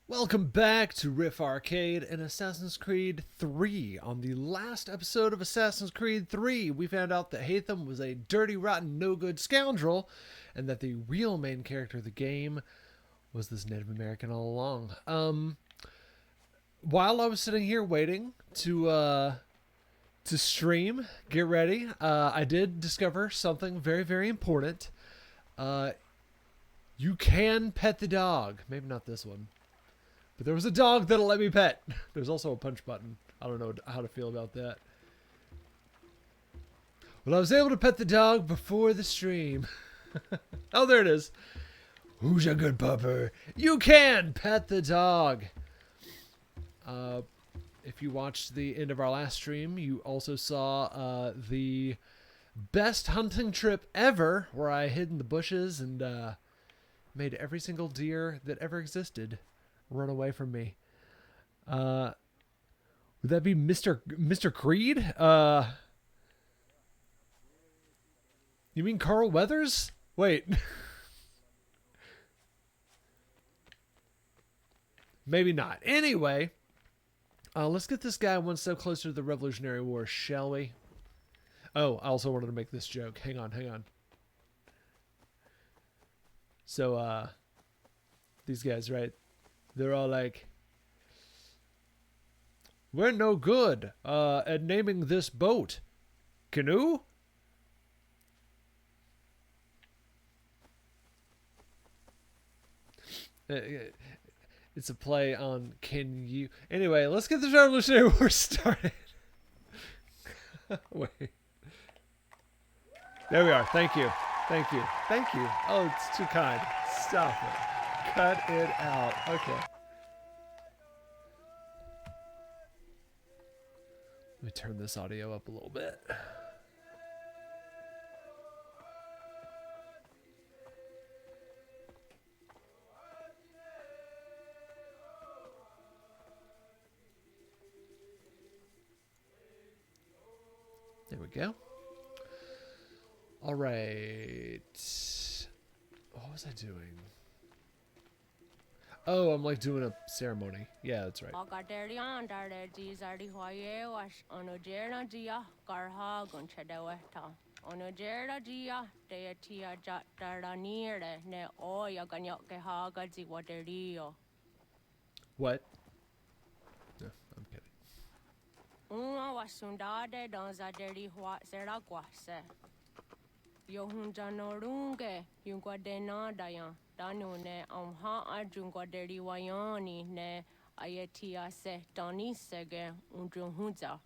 Welcome back to Riff Arcade and Assassin's Creed 3. On the last episode of Assassin's Creed 3, we found out that Hatham was a dirty, rotten, no-good scoundrel, and that the real main character of the game was this Native American all along. While I was sitting here waiting to stream, get ready, I did discover something very, very important. You can pet the dog. Maybe not this one. But there was a dog that'll let me pet. There's also a punch button. I don't know how to feel about that. Well, I was able to pet the dog before the stream. Oh, there it is. Who's a good pupper? You can pet the dog. If you watched the end of our last stream, you also saw the best hunting trip ever, where I hid in the bushes and made every single deer that ever existed run away from me. Would that be Mr. Creed? You mean Carl Weathers? Wait. Maybe not. Anyway, let's get this guy one step closer to the Revolutionary War, shall we? Oh, I also wanted to make this joke. Hang on. So, these guys, right? They're all like, we're no good at naming this boat. Canoe? It's a play on can you... Anyway, let's get this Revolutionary War started. Wait. There we are. Thank you. Oh, it's too kind. Stop it. Cut it out. Okay. Let me turn this audio up a little bit. There we go. All right. What was I doing? Oh, I'm like doing a ceremony. Yeah, that's right. What? No, I'm kidding. Danune ha ajungwa deri wayani ne ayetia se dani sege unjunhuza.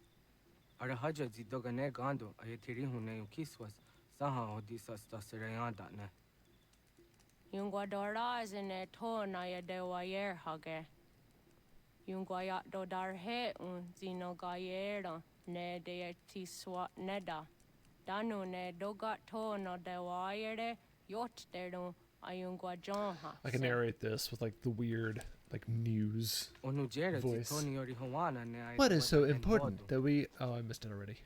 Arahaja zidogane gando ayetiri hune ukiswas saha odisas taserayanda ne. Yungwa dora zene to na yede wayer hage. Yungwa ya dodar he un zino gayera ne de tiswa neda. Danu ne dogat to no de wayere yot deru. I can narrate this with like the weird like news voice. What is so important that we... Oh, I missed it already.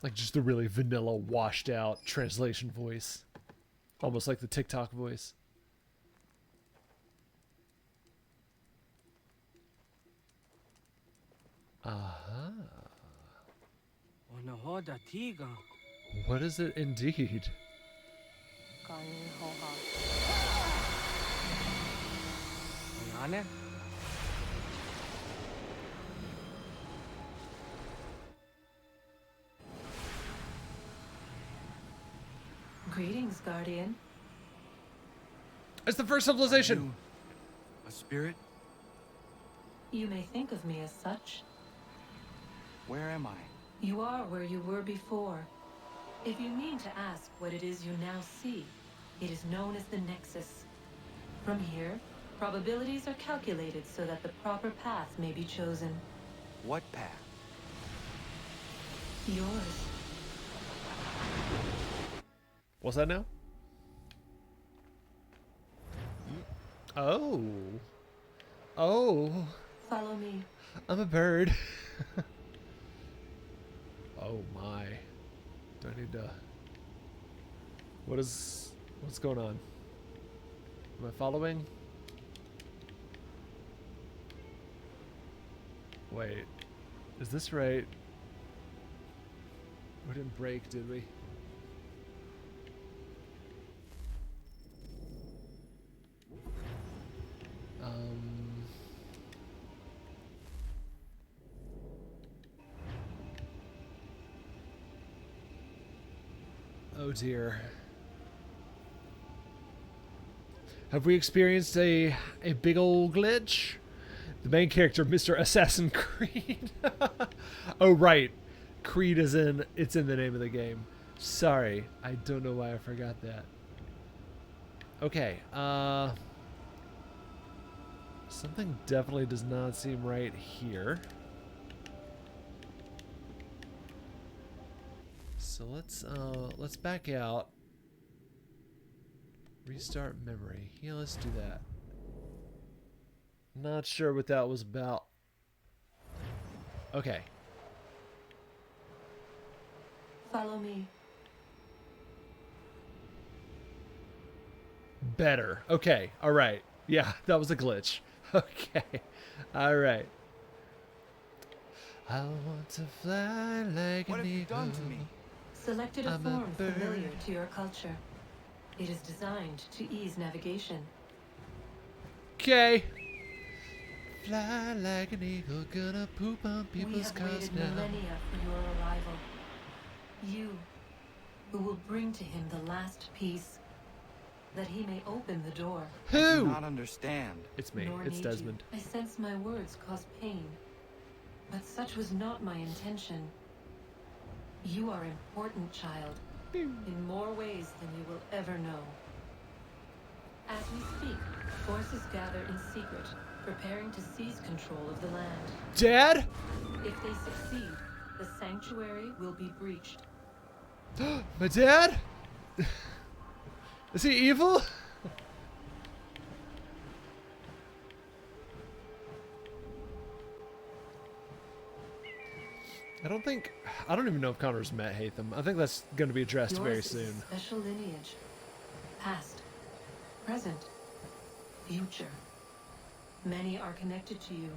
Like just the really vanilla washed out translation voice. Almost like the TikTok voice. Aha. What is it indeed? Greetings, Guardian. It's the first civilization. A spirit? You may think of me as such. Where am I? You are where you were before. If you mean to ask what it is you now see, it is known as the Nexus. From here, probabilities are calculated so that the proper path may be chosen. What path? Yours. What's that now? Oh. Oh. Follow me. I'm a bird. Oh my. Do I need to... What's going on? Am I following? Wait. Is this right? We didn't break, did we? Oh dear. Have we experienced a big old glitch? The main character, Mr. Assassin Creed. Oh right. Creed is it's in the name of the game. Sorry. I don't know why I forgot that. Okay. Something definitely does not seem right here. So let's back out. Restart memory. Yeah, let's do that. Not sure what that was about. Okay. Follow me. Better. Okay. All right. Yeah, that was a glitch. Okay. All right. I want to fly like What an have you eagle. done to me? Selected a I'm a form familiar bird. to your culture. It is designed to ease navigation. Okay. Fly like an eagle, gonna poop on We people's have cars waited now. millennia for your arrival. You, who will bring to him the last piece, that he may open the door. I do Who? not understand. It's me. Nor It's need Desmond. you. I sense my words cause pain, but such was not my intention. You are important, child, in more ways than you will ever know. As we speak, forces gather in secret, preparing to seize control of the land. Dad? If they succeed, the sanctuary will be breached. My dad? Is he evil? I don't even know if Connor's met Hatham. I think that's going to be addressed very Yours is soon. a special lineage. Past, present, future. Many are connected to you.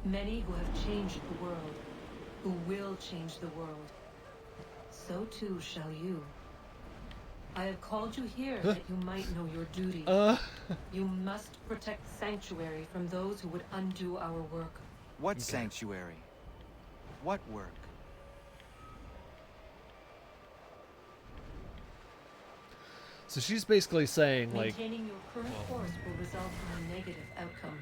Many who have changed the world, who will change the world. So too shall you. I have called you here that you might know your duty. You must protect Sanctuary from those who would undo our work. What sanctuary? What work? So she's basically saying, like, Maintaining your current course will result in a negative outcome.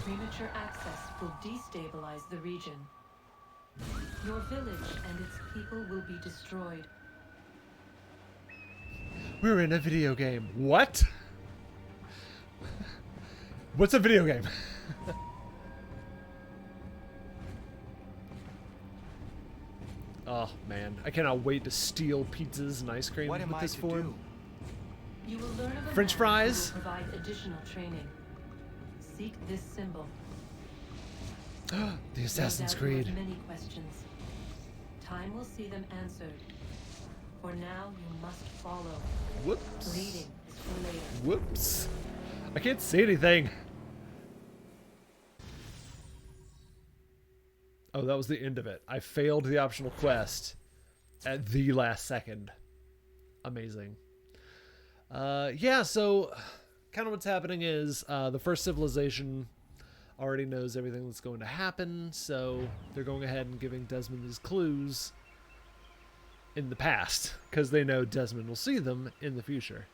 Premature access will destabilize the region. Your village and its people will be destroyed. we're in a video game. What? What's a video game? Oh man, I cannot wait to steal pizzas and ice cream What am with I this to form. do? You will learn of a French man fries? who will provide additional training. Seek this symbol. The Assassin's No doubt you have Creed. many questions. Time will see them answered. For now, you must follow. Whoops. Leading is for later. Whoops. I can't see anything. Oh, that was the end of it. I failed the optional quest at the last second. Amazing. Yeah, so kind of what's happening is the first civilization already knows everything that's going to happen, so they're going ahead and giving Desmond these clues in the past, because they know Desmond will see them in the future.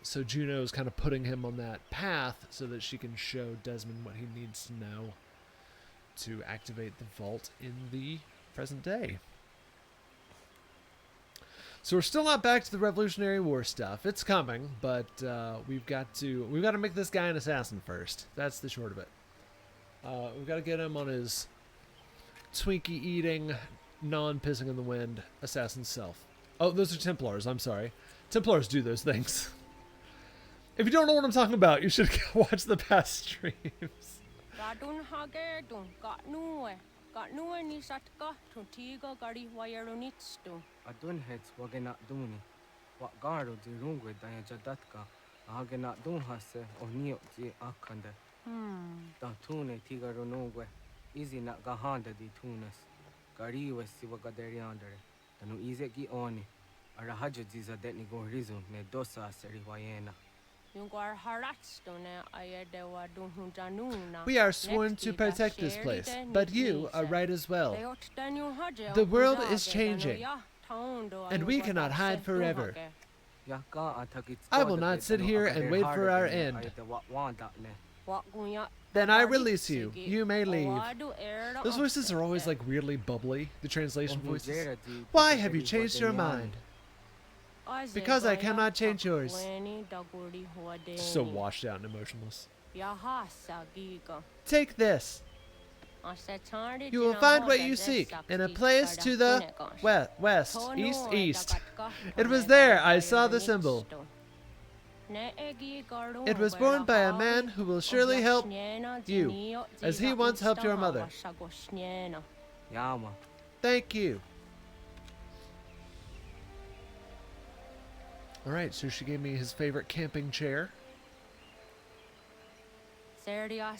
So Juno is kind of putting him on that path so that she can show Desmond what he needs to know to activate the vault in the present day. So we're still not back to the Revolutionary War stuff. It's coming, but we've got to make this guy an assassin first. That's the short of it. We've got to get him on his Twinkie eating, non-pissing in the wind assassin self. Oh, those are Templars. I'm sorry. Templars do those things. If you don't know what I'm talking about, you should watch the past streams. Radun hage dun got nuwe. Got no any satka to tiga gari wayaronistu. Adun heads wagena duni. What garo di rungwe daya jadatka. Ahagena dun hase o nio di akande. Da tune tigaro nungwe. Easy na gahanda di tunes. Gariwe si wagaderiandere. Tanu easy gi oni. Arahaja diza detni go rizu ne dosa seri wayena. Yungwar haratstone ayadewa dunhujanuna. We are sworn to protect this place, but you are right as well. The world is changing, and we cannot hide forever. I will not sit here and wait for our end. Then I release you. You may leave. Those voices are always like weirdly bubbly, the translation voices. Why have you changed your mind? Because I cannot change yours. So washed out and emotionless. Take this. You will find what you seek in a place to the west, east. It was there I saw the symbol. It was born by a man who will surely help you, as he once helped your mother. Yama. Thank you. Alright, so she gave me his favorite camping chair. Yours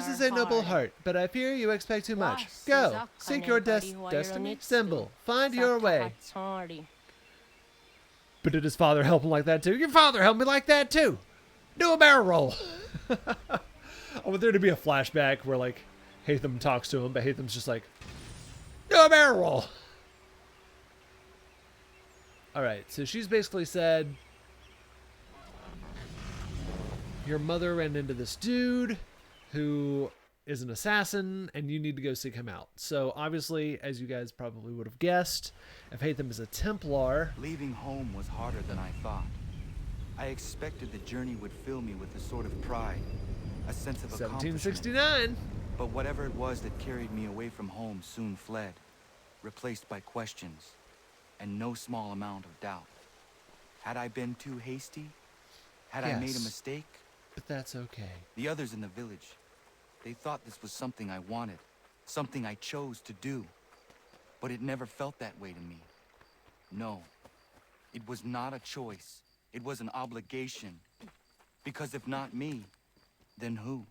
is a noble heart, but I fear you expect too much. Go, seek your destiny symbol. Find your way. But did his father help him like that too? Your father helped me like that too. Do a barrel roll. I want there to be a flashback where like Hatham talks to him, but Hatham's just like, do a barrel roll. Alright, so she's basically said, your mother ran into this dude who is an assassin, and you need to go seek him out. So obviously, as you guys probably would have guessed, if Hatham is a Templar... Leaving home was harder than I thought. I expected the journey would fill me with a sort of pride, a sense of accomplishment. 1769! But whatever it was that carried me away from home soon fled, replaced by questions, and no small amount of doubt. Had I been too hasty? Had I made a mistake? But that's okay. The others in the village, they thought this was something I wanted, something I chose to do. But it never felt that way to me. No, it was not a choice. It was an obligation. Because if not me, then who?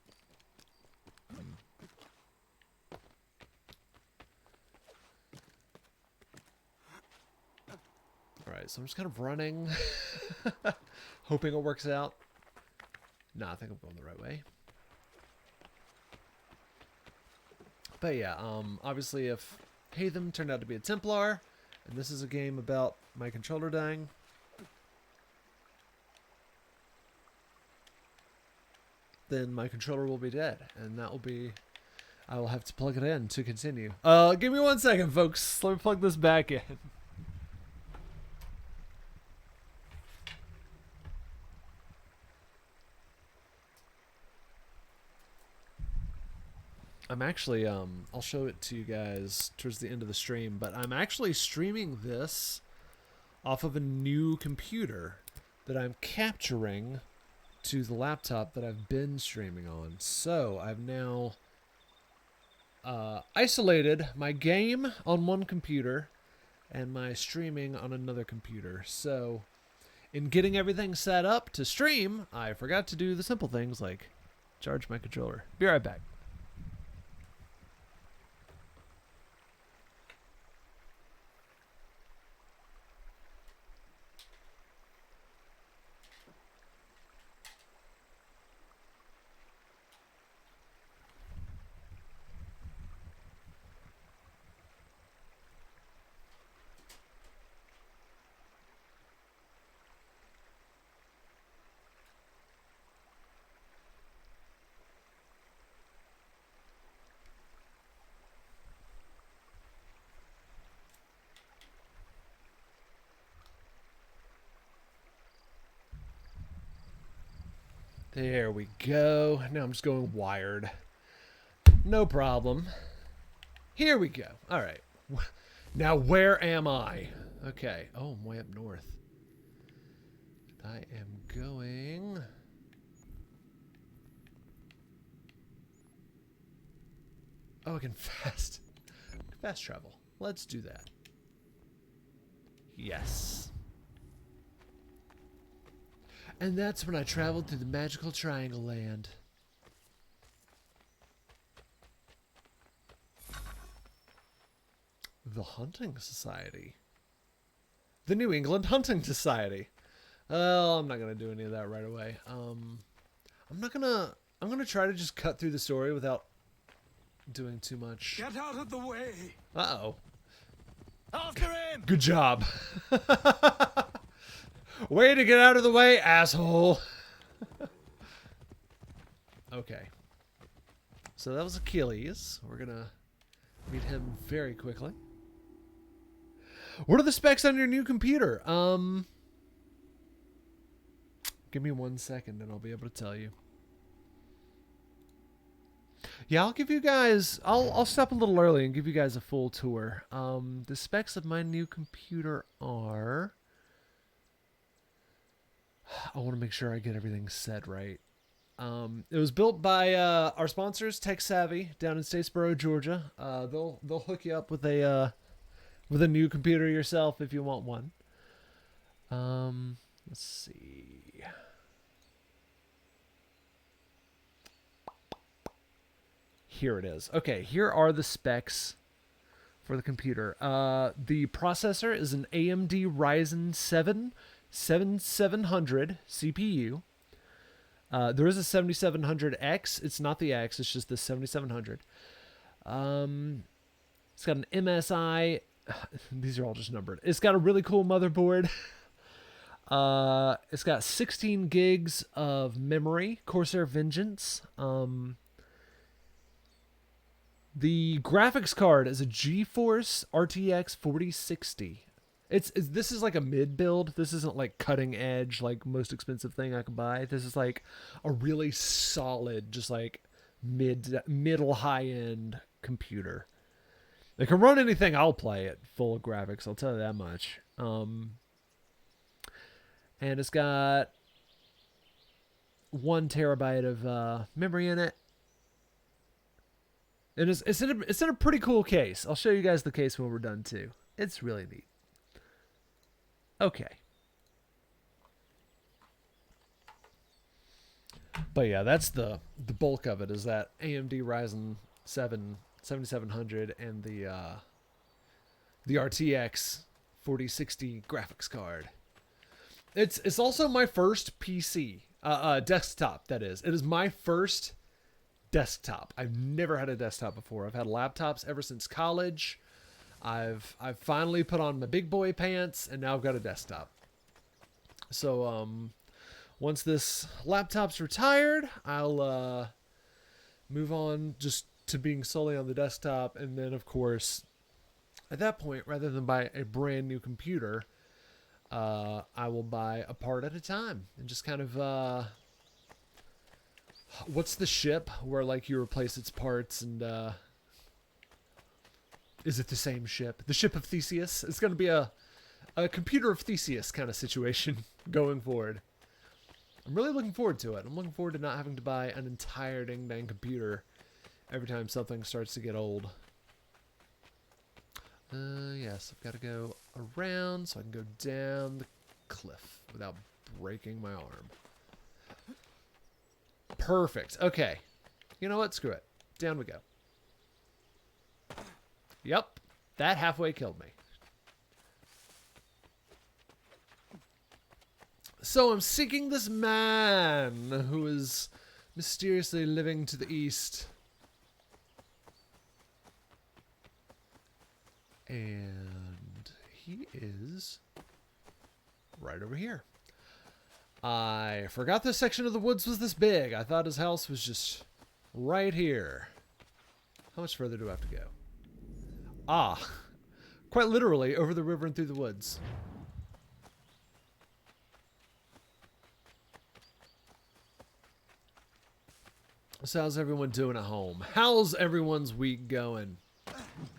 Alright, so I'm just kind of running, hoping it works out. Nah, I think I'm going the right way. But yeah, obviously if Hatham turned out to be a Templar, and this is a game about my controller dying, then my controller will be dead, and that will be... I will have to plug it in to continue. Give me 1 second, folks. Let me plug this back in. I'm actually, I'll show it to you guys towards the end of the stream, but I'm actually streaming this off of a new computer that I'm capturing to the laptop that I've been streaming on. So I've now isolated my game on one computer and my streaming on another computer. So in getting everything set up to stream, I forgot to do the simple things like charge my controller. Be right back. There we go. Now I'm just going wired. No problem. Here we go. All right. Now where am I? Okay. Oh, I'm way up north. I am going... Oh, I can fast travel. Let's do that. Yes. And that's when I traveled through the magical triangle land. The Hunting Society. The New England Hunting Society. Well, I'm not gonna do any of that right away. I'm gonna try to just cut through the story without doing too much. Get out of the way! Uh-oh. After him! Good job. Way to get out of the way, asshole. Okay. So that was Achilles. We're gonna meet him very quickly. What are the specs on your new computer? Give me 1 second and I'll be able to tell you. Yeah, I'll give you guys... I'll stop a little early and give you guys a full tour. The specs of my new computer are... I want to make sure I get everything said right. It was built by our sponsors, Tech Savvy, down in Statesboro, Georgia. They'll hook you up with a new computer yourself if you want one. Let's see. Here it is. Okay, here are the specs for the computer. The processor is an AMD Ryzen 7 7700 CPU. There is a 7700X. It's not the X, it's just the 7700. It's got an MSI. These are all just numbered. It's got a really cool motherboard. It's got 16 gigs of memory, Corsair Vengeance. The graphics card is a GeForce RTX 4060. This is like a mid build. This isn't like cutting edge, like most expensive thing I could buy. This is like a really solid, just like middle high end computer. It can run anything I'll play it full of graphics. I'll tell you that much. And it's got 1 terabyte of memory in it. And it's in a pretty cool case. I'll show you guys the case when we're done too. It's really neat. Okay. But yeah, that's the bulk of it, is that AMD Ryzen 7 7700 and the RTX 4060 graphics card. It's also my first PC, desktop, that is. It is my first desktop. I've never had a desktop before. I've had laptops ever since college. I've finally put on my big boy pants, and now I've got a desktop. So once this laptop's retired, I'll move on just to being solely on the desktop, and then of course at that point, rather than buy a brand new computer, I will buy a part at a time and just kind of what's the ship where like you replace its parts, and is it the same ship? The ship of Theseus? It's going to be a computer of Theseus kind of situation going forward. I'm really looking forward to it. I'm looking forward to not having to buy an entire dang computer every time something starts to get old. Yes, I've got to go around so I can go down the cliff without breaking my arm. Perfect. Okay. You know what? Screw it. Down we go. Yep. That halfway killed me. So I'm seeking this man who is mysteriously living to the east. And he is right over here. I forgot this section of the woods was this big. I thought his house was just right here. How much further do I have to go? Ah, quite literally over the river and through the woods. So how's everyone doing at home? How's everyone's week going?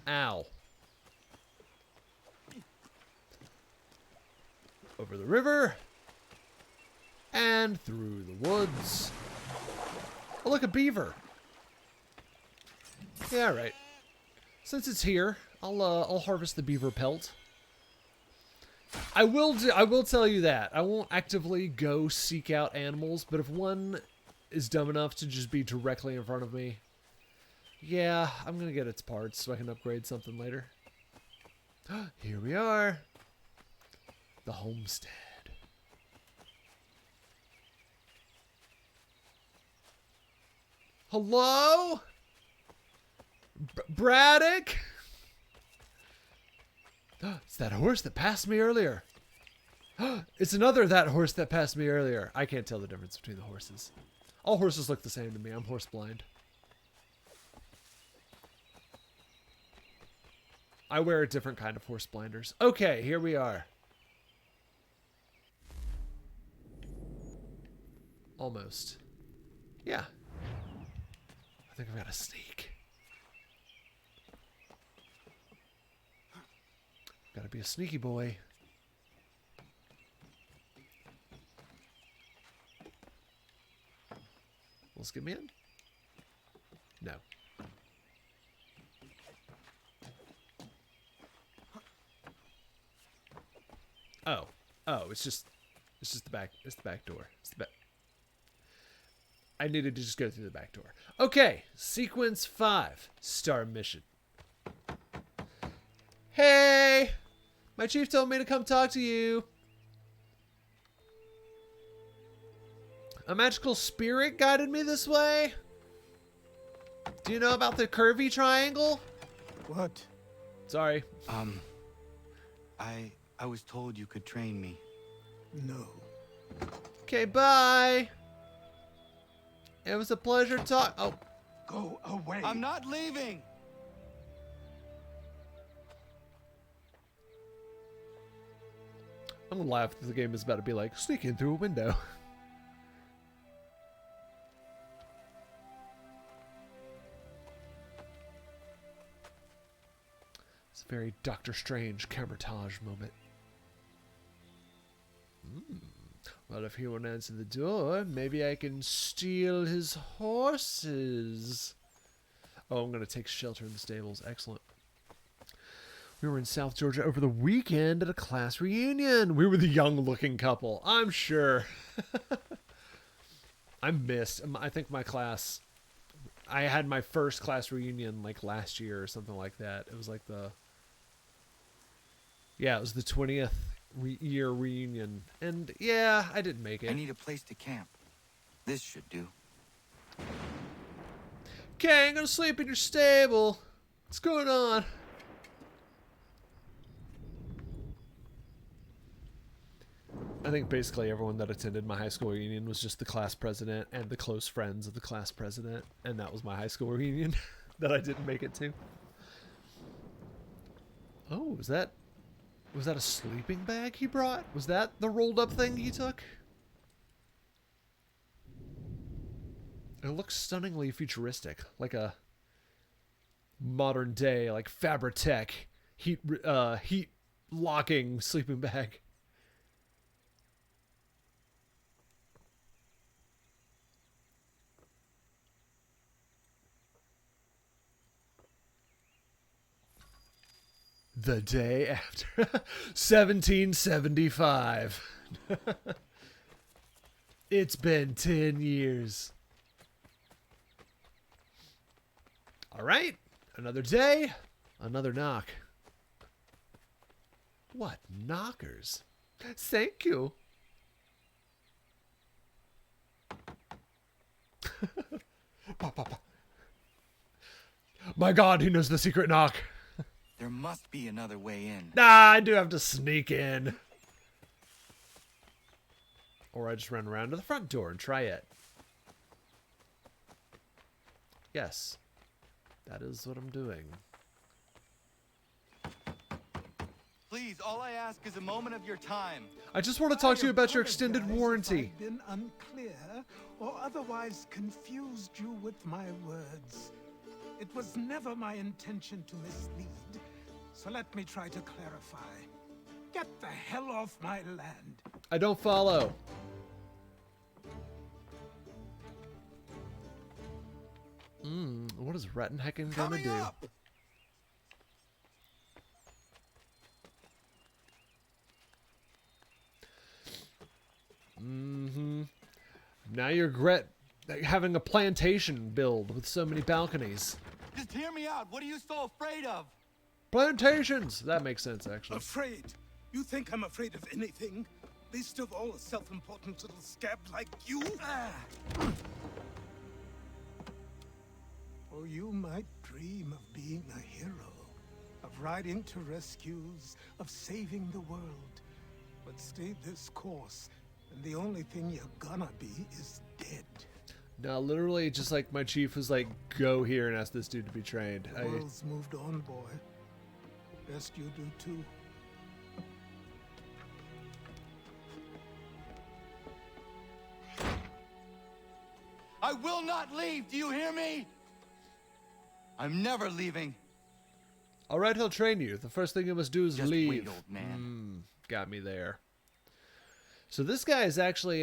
Ow. Over the river. And through the woods. Oh, look, a beaver. Yeah, all right. Since it's here, I'll harvest the beaver pelt. I will tell you that I won't actively go seek out animals, but if one is dumb enough to just be directly in front of me, yeah, I'm gonna get its parts so I can upgrade something later. Here we are, the homestead. Hello, Braddock. It's that horse that passed me earlier. It's another that horse that passed me earlier. I can't tell the difference between the horses. All horses look the same to me. I'm horse blind. I wear a different kind of horse blinders. Okay, here we are. Almost. Yeah. I think I've got a sneak. Gotta be a sneaky boy. Let's get me in. No. Oh. Oh, it's just the back. It's the back door. It's the back. I needed to just go through the back door. Okay, sequence 5, star mission. Hey! My chief told me to come talk to you. A magical spirit guided me this way. Do you know about the curvy triangle? What? Sorry. I was told you could train me. No. Okay, bye. It was a pleasure talk. Oh. Go away. I'm not leaving! I'm gonna laugh if the game is about to be like, sneak in through a window. It's a very Doctor Strange camouflage moment. Well, if he won't answer the door, maybe I can steal his horses. Oh, I'm going to take shelter in the stables. Excellent. We were in South Georgia over the weekend at a class reunion. We were the young-looking couple, I'm sure. I missed. I think my class... I had my first class reunion like last year or something like that. It was like the... Yeah, it was the 20th year reunion. And yeah, I didn't make it. I need a place to camp. This should do. Okay, I'm gonna sleep in your stable. What's going on? I think basically everyone that attended my high school reunion was just the class president and the close friends of the class president. And that was my high school reunion that I didn't make it to. Oh, was that a sleeping bag he brought? Was that the rolled up thing he took? It looks stunningly futuristic, like a modern day, like Fabritech heat locking sleeping bag. The day after 1775. It's been 10 years. All right, another day, another knock. What knockers? Thank you. My God, he knows the secret knock. There must be another way in. Nah, I do have to sneak in. Or I just run around to the front door and try it. Yes. That is what I'm doing. Please, all I ask is a moment of your time. I just want to talk to you about your extended warranty. I've been unclear or otherwise confused you with my words. It was never my intention to mislead, so let me try to clarify. Get the hell off my land. I don't follow. What is Rettenhecken gonna Coming do? up! Now you regret having a plantation build with so many balconies. Just hear me out. What are you so afraid of? Plantations! That makes sense, actually. Afraid? You think I'm afraid of anything? Least of all a self-important little scab like you? Oh, you might dream of being a hero, of riding to rescues, of saving the world. But stay this course, and the only thing you're gonna be is dead. No, literally, just like my chief was like, go here and ask this dude to be trained. The world's moved on, boy. Best you do too. I will not leave. Do you hear me? I'm never leaving. All right, he'll train you. The first thing you must do is Just leave. wait, old man. Got me there. So this guy is actually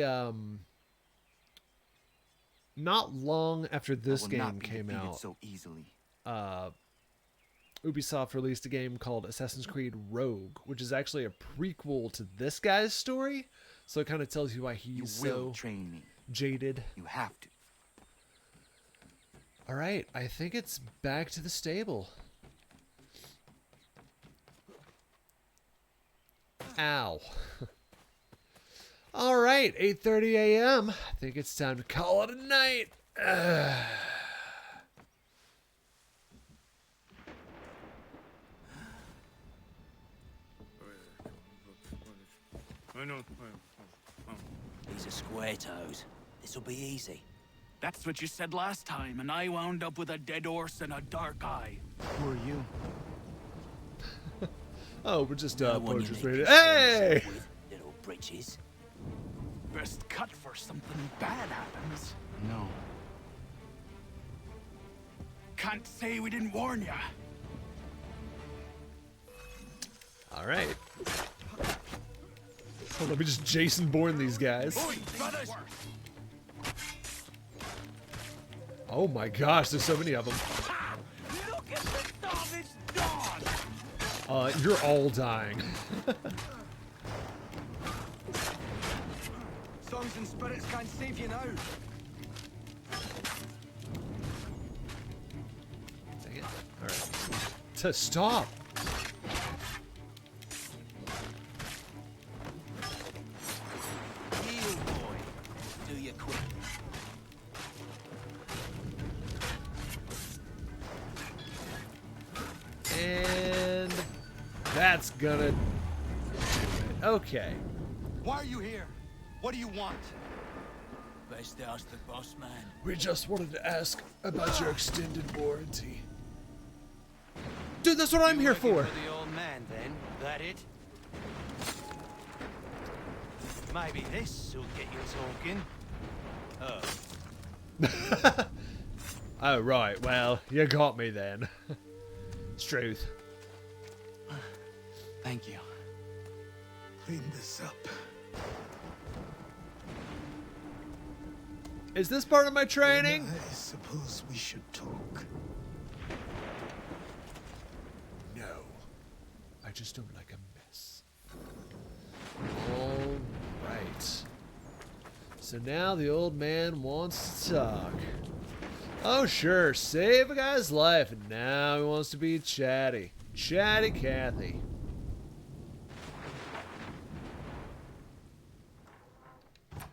not long after this I will not game be came defeated out. so easily. Ubisoft released a game called Assassin's Creed Rogue, which is actually a prequel to this guy's story. So it kind of tells you why You he's will so train me. jaded. You have to. All right, I think it's back to the stable. Ow. All right, 8:30 a.m. I think it's time to call it a night. These are square toes. This'll be easy. That's what you said last time, and I wound up with a dead horse and a dark eye. Who are you? Oh, we're just No one you poachers need ready. concern Hey! yourself with, little britches. Best cut for something bad happens. No. Can't say we didn't warn ya. All right. Well, let me just Jason Bourne these guys. Oi, brothers! Oh my gosh, there's so many of them. Look at the savage dog! You're all dying. Songs and spirits can't save you now. Dang it. All right. To stop. Heal, boy. Do you quick. And that's gonna do it. Okay. Why are you here? What do you want? Best ask the boss man. We just wanted to ask about your extended warranty. Dude, that's what I'm here for. The old man, then. That it? Maybe this will get you talking. Oh. Oh, right. Well, you got me then. It's truth. Thank you. Clean this up. Is this part of my training? I suppose we should talk. No. I just don't like a mess. All right. So now the old man wants to talk. Oh, sure. Save a guy's life. And now he wants to be chatty. Chatty Cathy.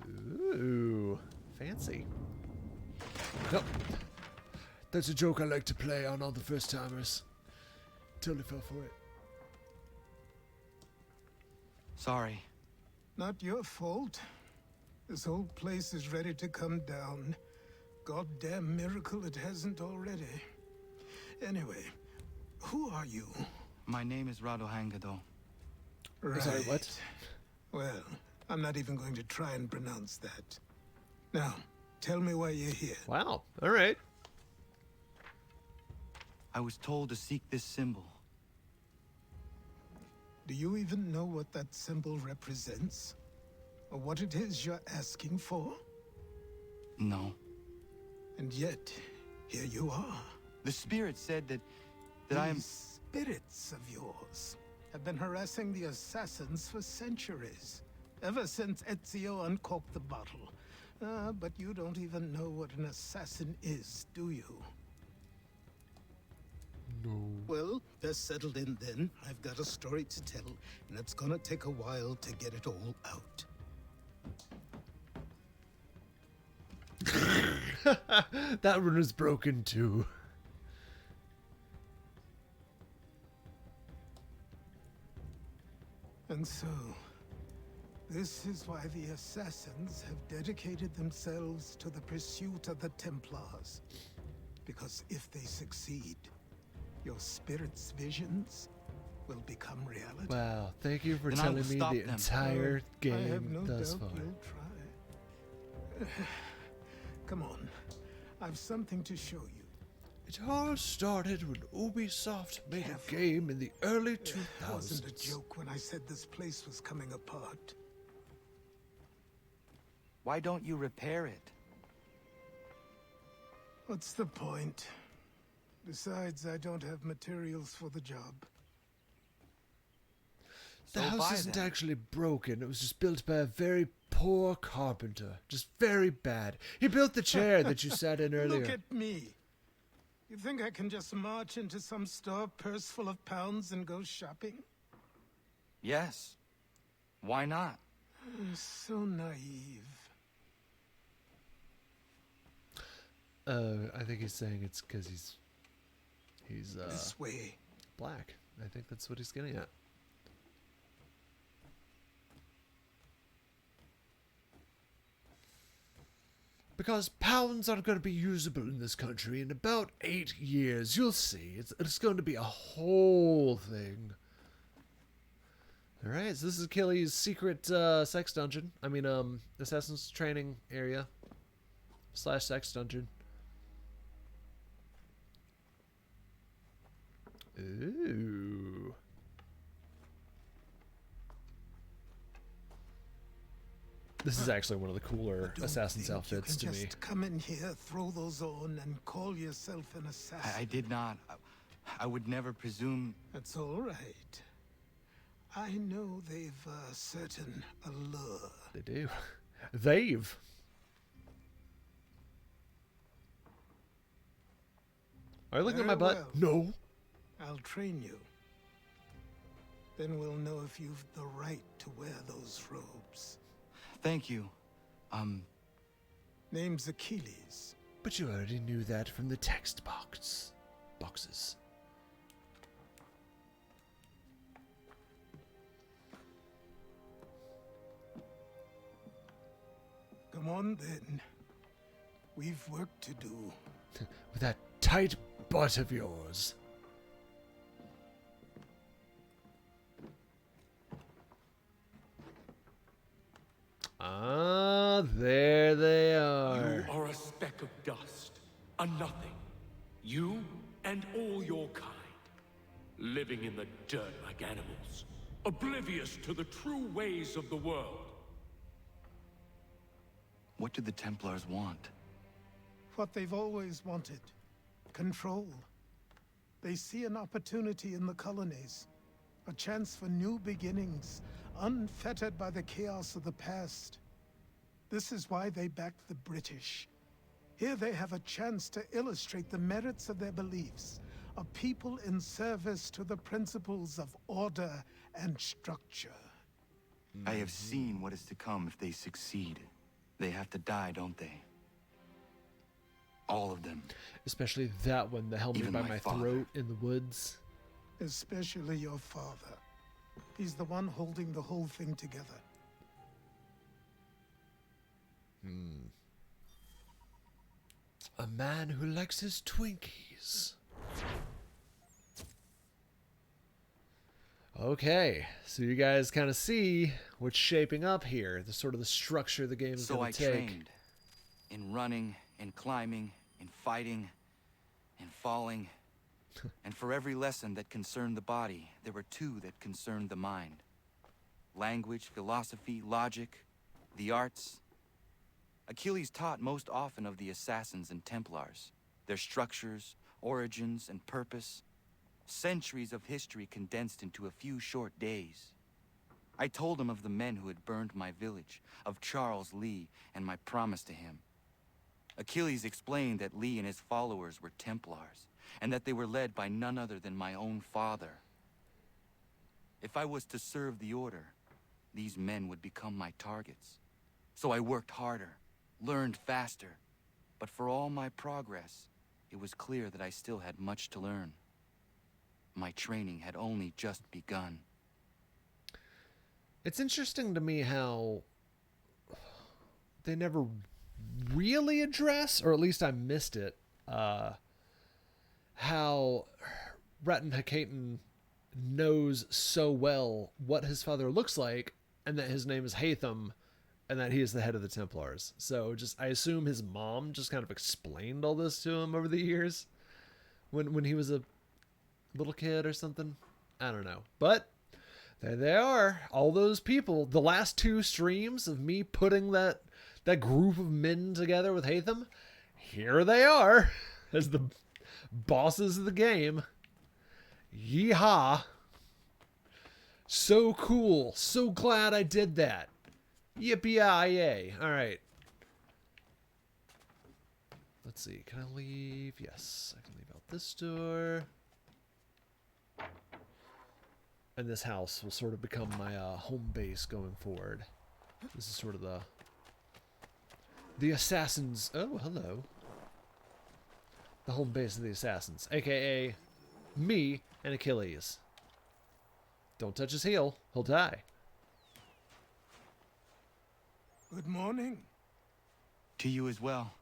Ooh. Fancy. Nope. That's a joke I like to play on all the first timers. Totally fell for it. Sorry. Not your fault. This whole place is ready to come down. Goddamn miracle it hasn't already. Anyway, who are you? My name is Rado Hangado. Right. Sorry, what? Well, I'm not even going to try and pronounce that. Now, tell me why you're here. Wow. All right. I was told to seek this symbol. Do you even know what that symbol represents? Or what it is you're asking for? No. And yet, here you are. The spirit said that I am... These spirits of yours have been harassing the assassins for centuries. Ever since Ezio uncorked the bottle. But you don't even know what an assassin is, do you? No. Well, that's settled in then. I've got a story to tell, and it's gonna take a while to get it all out. That one was broken too. And so, this is why the assassins have dedicated themselves to the pursuit of the Templars. Because if they succeed, your spirit's visions will become reality. Wow, thank you for Then I telling will me stop the them. entire I have game no thus doubt far. you'll try. Come on, I've something to show you. It all started when Ubisoft made Careful. a game in the early It 2000s. wasn't a joke when I said this place was coming apart. Why don't you repair it? What's the point? Besides, I don't have materials for the job. The So house buy isn't them. actually broken. It was just built by a very poor carpenter. Just very bad. He built the chair that you sat in earlier. Look at me. You think I can just march into some store, purse full of pounds, and go shopping? Yes. Why not? So naive. I think he's saying it's because he's This way. black. I think that's what he's getting at. Because pounds aren't going to be usable in this country in about 8 years. You'll see. It's going to be a whole thing. Alright, so this is Achilles' secret sex dungeon. I mean, Assassin's training area. / sex dungeon. Ooh. This is actually one of the cooler Don't Assassin's think outfits to you can me. just come in here, throw those on, and call yourself an assassin. I did not. I would never presume... That's all right. I know they've a certain allure. They do. They've. Are you looking at my Very butt? well. No. I'll train you. Then we'll know if you've the right to wear those robes. Thank you. Name's Achilles. But you already knew that from the text boxes. Come on, then. We've work to do. With that tight butt of yours. Ah, there they are. You are a speck of dust, a nothing. You and all your kind, living in the dirt like animals, oblivious to the true ways of the world. What do the Templars want? What they've always wanted. Control. They see an opportunity in the colonies. A chance for new beginnings, unfettered by the chaos of the past. This is why they backed the British. Here they have a chance to illustrate the merits of their beliefs. A people in service to the principles of order and structure. I have seen what is to come if they succeed. They have to die, don't they? All of them. Especially that one that held me Even by my my father. throat in the woods. Especially your father. He's the one holding the whole thing together. A man who likes his Twinkies. Okay, so you guys kind of see what's shaping up here. The sort of the structure the game is So going I to take. trained. In running, in climbing, in fighting, in falling. And for every lesson that concerned the body, there were two that concerned the mind. Language, philosophy, logic, the arts. Achilles taught most often of the assassins and Templars, Their structures, origins, and purpose. Centuries of history condensed into a few short days. I told him of the men who had burned my village, of Charles Lee and my promise to him. Achilles explained that Lee and his followers were Templars, and that they were led by none other than my own father. If I was to serve the order, these men would become my targets. So I worked harder, learned faster, but for all my progress, it was clear that I still had much to learn. My training had only just begun. It's interesting to me how they never really address, or at least I missed it, how Ratten Hakaten knows so well what his father looks like, and that his name is Hatham, and that he is the head of the Templars. So I assume his mom just kind of explained all this to him over the years when he was a little kid or something. I don't know. But there they are. All those people. The last 2 streams of me putting that group of men together with Hatham. Here they are as the bosses of the game. Yeehaw. So cool. So glad I did that. Yippee-yay. All right. Let's see. Can I leave? Yes. I can leave out this door. And this house will sort of become my home base going forward. This is sort of the assassins. Oh, hello. The home base of the assassins, aka me and Achilles. Don't touch his heel; he'll die. Good morning. To you as well.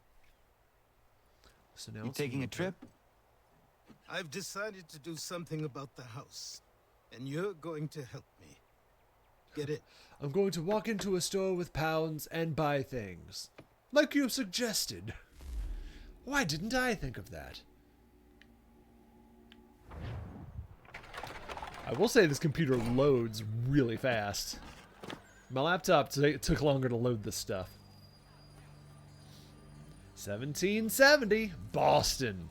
So now You taking a trip? I've decided to do something about the house, and you're going to help me. Get it? I'm going to walk into a store with pounds and buy things, like you suggested. Why didn't I think of that? I will say this computer loads really fast. My laptop took longer to load this stuff. 1770, Boston.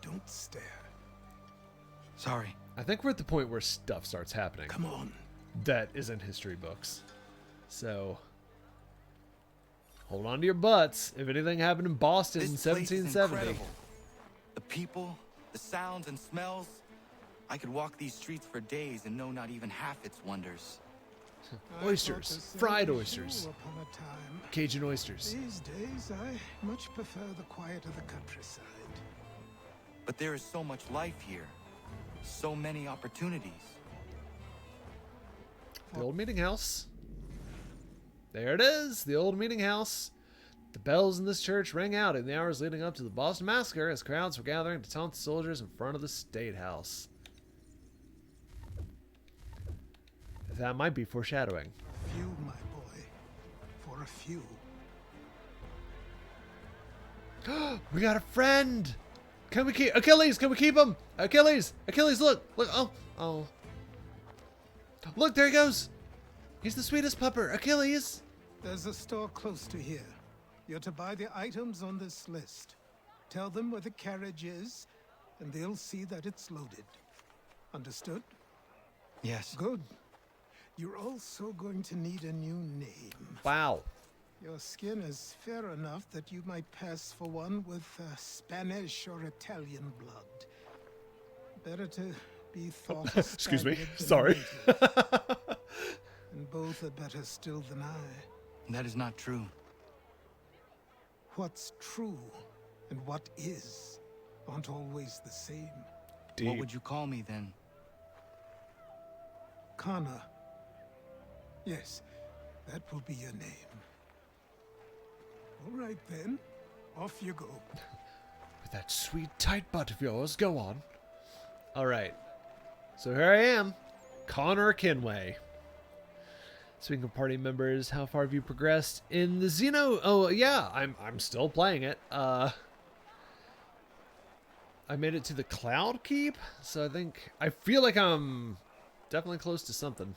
Don't stare. Sorry. I think we're at the point where stuff starts happening. Come on. That isn't history books. So, hold on to your butts. If anything happened in Boston in This place is 1770. incredible. The people, the sounds and smells. I could walk these streets for days and know not even half its wonders. Oysters, fried oysters, Upon a time. Cajun oysters. These days, I much prefer the quiet of the countryside. But there is so much life here. So many opportunities. The old meeting house. There it is, the old meeting house. The bells in this church rang out in the hours leading up to the Boston Massacre as crowds were gathering to taunt the soldiers in front of the State House. That might be foreshadowing. Few, my boy. For a few. We got a friend! Can we keep Achilles? Can we keep him? Achilles! Achilles, look! Look! Oh. Look, there he goes! He's the sweetest pupper. Achilles! There's a store close to here. You're to buy the items on this list. Tell them where the carriage is, and they'll see that it's loaded. Understood? Yes. Good. You're also going to need a new name. Wow. Your skin is fair enough that you might pass for one with Spanish or Italian blood. Better to be thought a Excuse me. Spaniard than Sorry. native. And both are better still than I. That is not true. What's true and what is aren't always the same. What would you call me then? Kana. Yes, that will be your name. All right then, off you go. With that sweet tight butt of yours, go on. Alright. So here I am. Connor Kinway. Speaking of party members, how far have you progressed in the Xeno? Oh yeah, I'm still playing it. I made it to the Cloud Keep, so I feel like I'm definitely close to something.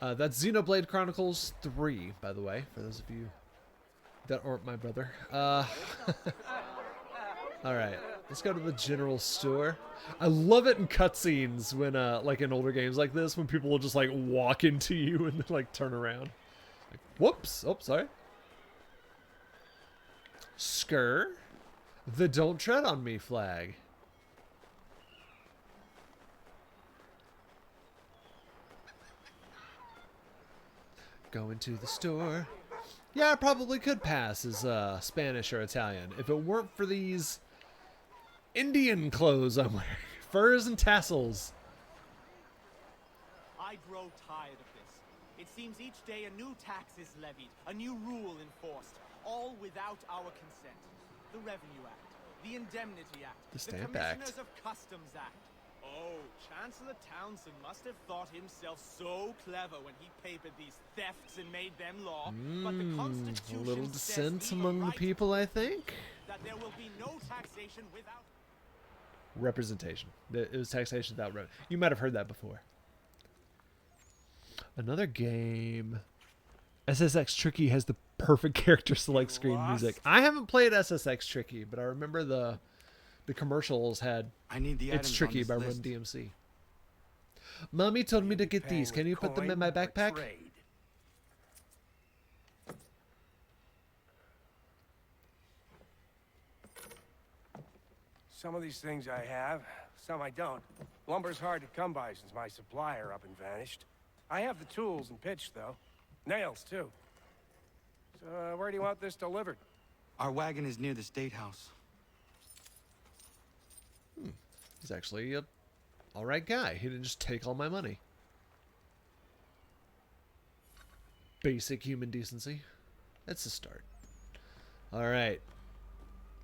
That's Xenoblade Chronicles 3, by the way, for those of you That aren't my brother. Alright, let's go to the general store. I love it in cutscenes when, like in older games like this, when people will just like walk into you and like turn around. Like, whoops. Oh, sorry. Skr. The Don't Tread on Me flag. Go into the store. Yeah, I probably could pass as Spanish or Italian if it weren't for these Indian clothes I'm wearing. Furs and tassels. I grow tired of this. It seems each day a new tax is levied, a new rule enforced, all without our consent. The Revenue Act, the Indemnity Act, The the Stamp Act. Commissioners of Customs Act. Oh, Chancellor Townsend must have thought himself so clever when he papered these thefts and made them law. But the A Constitution little says dissent we among the right people, I think. that there will be no taxation without... Representation. It was taxation without revenue. You might have heard that before. Another game. SSX Tricky has the perfect character select screen music. I haven't played SSX Tricky, but I remember the commercials had I need the It's items Tricky on by this Run list. DMC. Mommy told me to get these. Can you put them in my backpack? Some of these things I have, some I don't. Lumber's hard to come by since my supplier up and vanished. I have the tools and pitch, though. Nails, too. So, where do you want this delivered? Our wagon is near the State House. He's actually a alright guy. He didn't just take all my money. Basic human decency. That's a start. Alright.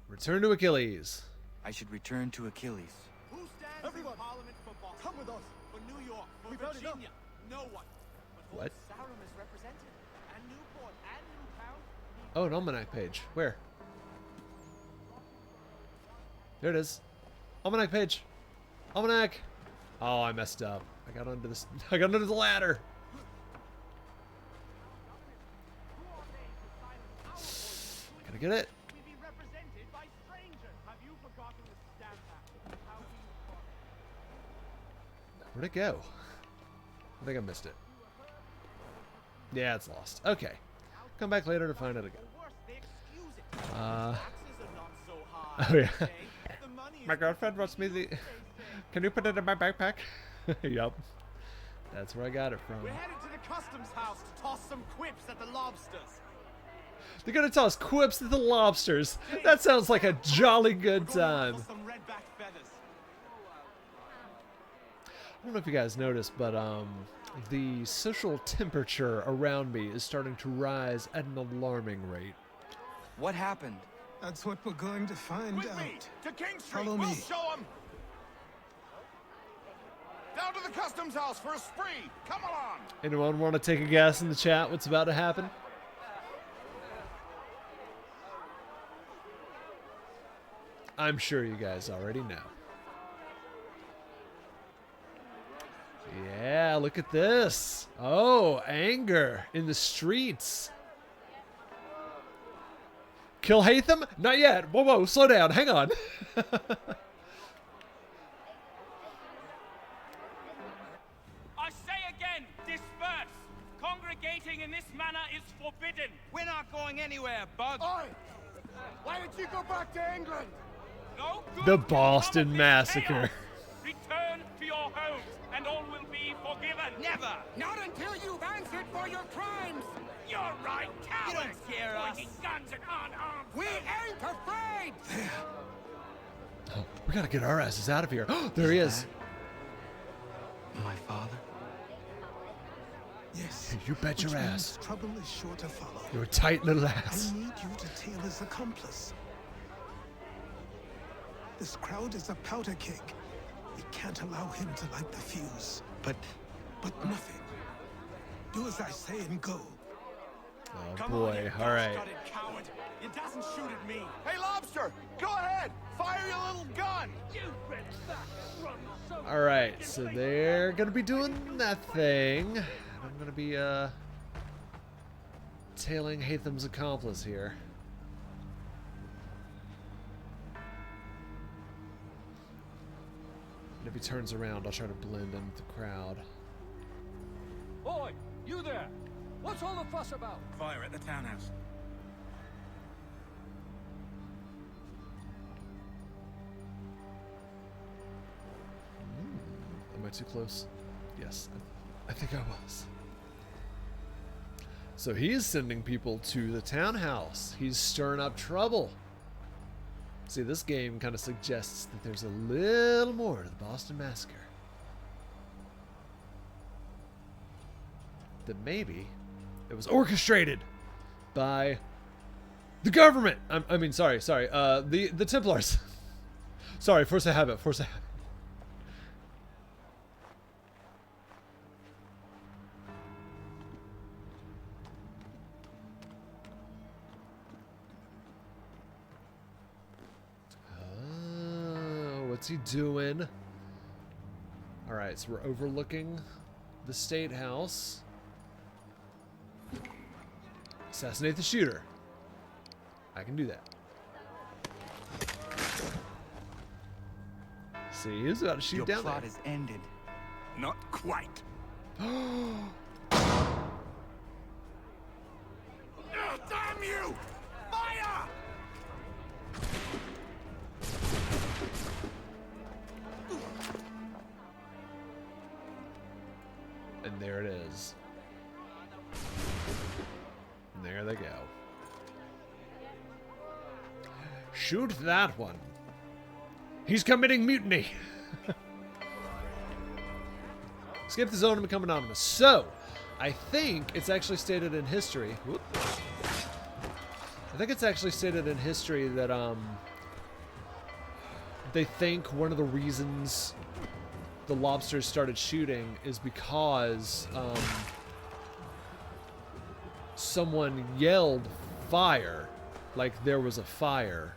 Return to Achilles. I should return to Achilles. Who stands in Parliament for Boston? Come with us. For New York, for Virginia, no one. But What? Sarum is represented, and Newport, and Newtown. Oh, an almanac page. Where? There it is. Almanac page. Almanac. Oh, I messed up. I got under this. I got under the ladder. Gotta get it. We be represented by strangers. Have you forgotten the Stamp Act? How we fought it? Where'd it go? I think I missed it. Yeah, it's lost. Okay. Come back later to find it again. Or worse, they excuse it. Taxes are not so high. Oh, yeah. okay? The money is My girlfriend wants me the... Can you put it in my backpack? Yup. That's where I got it from. We're headed to the customs house to toss some quips at the lobsters. They're gonna toss quips at the lobsters. That sounds like a jolly good time. For some redback feathers. I don't know if you guys noticed, but the social temperature around me is starting to rise at an alarming rate. What happened? That's what we're going to find With out. me to King Street. Follow We'll me. show 'em. Down to the customs house for a spree. Come along. Anyone want to take a guess in the chat what's about to happen? I'm sure you guys already know. Yeah, look at this. Oh, anger in the streets. Kill Hatham? Not yet. Whoa, whoa, slow down. Hang on. I say again, disperse. Congregating in this manner is forbidden. We're not going anywhere, Bug. Oi! Why did you go back to England? No good The can come Boston of this Massacre. chaos. Return to your homes, and all will be forgiven. Never. Not until you've answered for your crimes! You're right, cowards. You don't scare us. Pointing guns at unarmed. We ain't afraid! Oh, we gotta get our asses out of here. There he is. My father? Yes. You bet your which means ass. trouble is sure to follow. You're a tight little I ass. need you to tail his accomplice. This crowd is a powder keg. We can't allow him to light the fuse. But nothing. Do as I say and go. Oh Come boy, on, you alright. gosh-gutted coward. It doesn't shoot at me. Hey, Lobster, go ahead. Fire your little gun. Alright, so they're gonna be doing that thing. I'm gonna be tailing Hatham's accomplice here. And if he turns around, I'll try to blend in with the crowd. Oi, you there! What's all the fuss about? Fire at the townhouse. Am I too close? Yes, I think I was. So he's sending people to the townhouse. He's stirring up trouble. See, this game kind of suggests that there's a little more to the Boston Massacre. That maybe it was orchestrated by the government. I mean, sorry. The Templars. Sorry, force a habit. What's he doing? Alright, so we're overlooking the State House. Assassinate the shooter. I can do that. See, he's about to shoot down there. Your plot is ended. Not quite. Oh, damn you! Fire! And there it is. And there they go. Shoot that one. He's committing mutiny. Skip the zone and become anonymous. So, I think it's actually stated in history. Whoop. I think it's actually stated in history that they think one of the reasons the lobsters started shooting is because someone yelled fire, like there was a fire,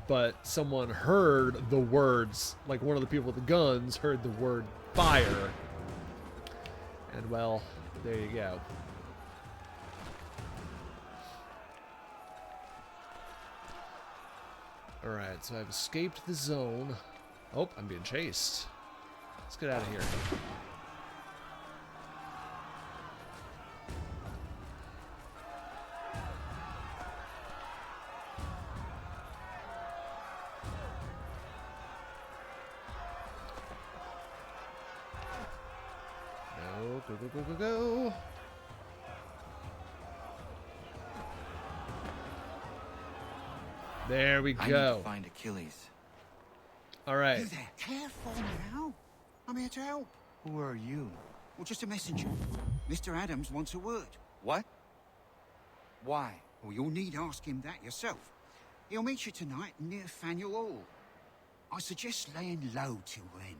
but someone heard the words, like one of the people with the guns heard the word fire, and well, there you go. Alright, so I've escaped the zone. Oh, I'm being chased. Let's get out of here. No, go. There we go. I need to find Achilles. All right. You there? Careful now. I'm here to help. Who are you? Well, just a messenger. Mr. Adams wants a word. What? Why? Well, you'll need to ask him that yourself. He'll meet you tonight near Faneuil Hall. I suggest laying low till then.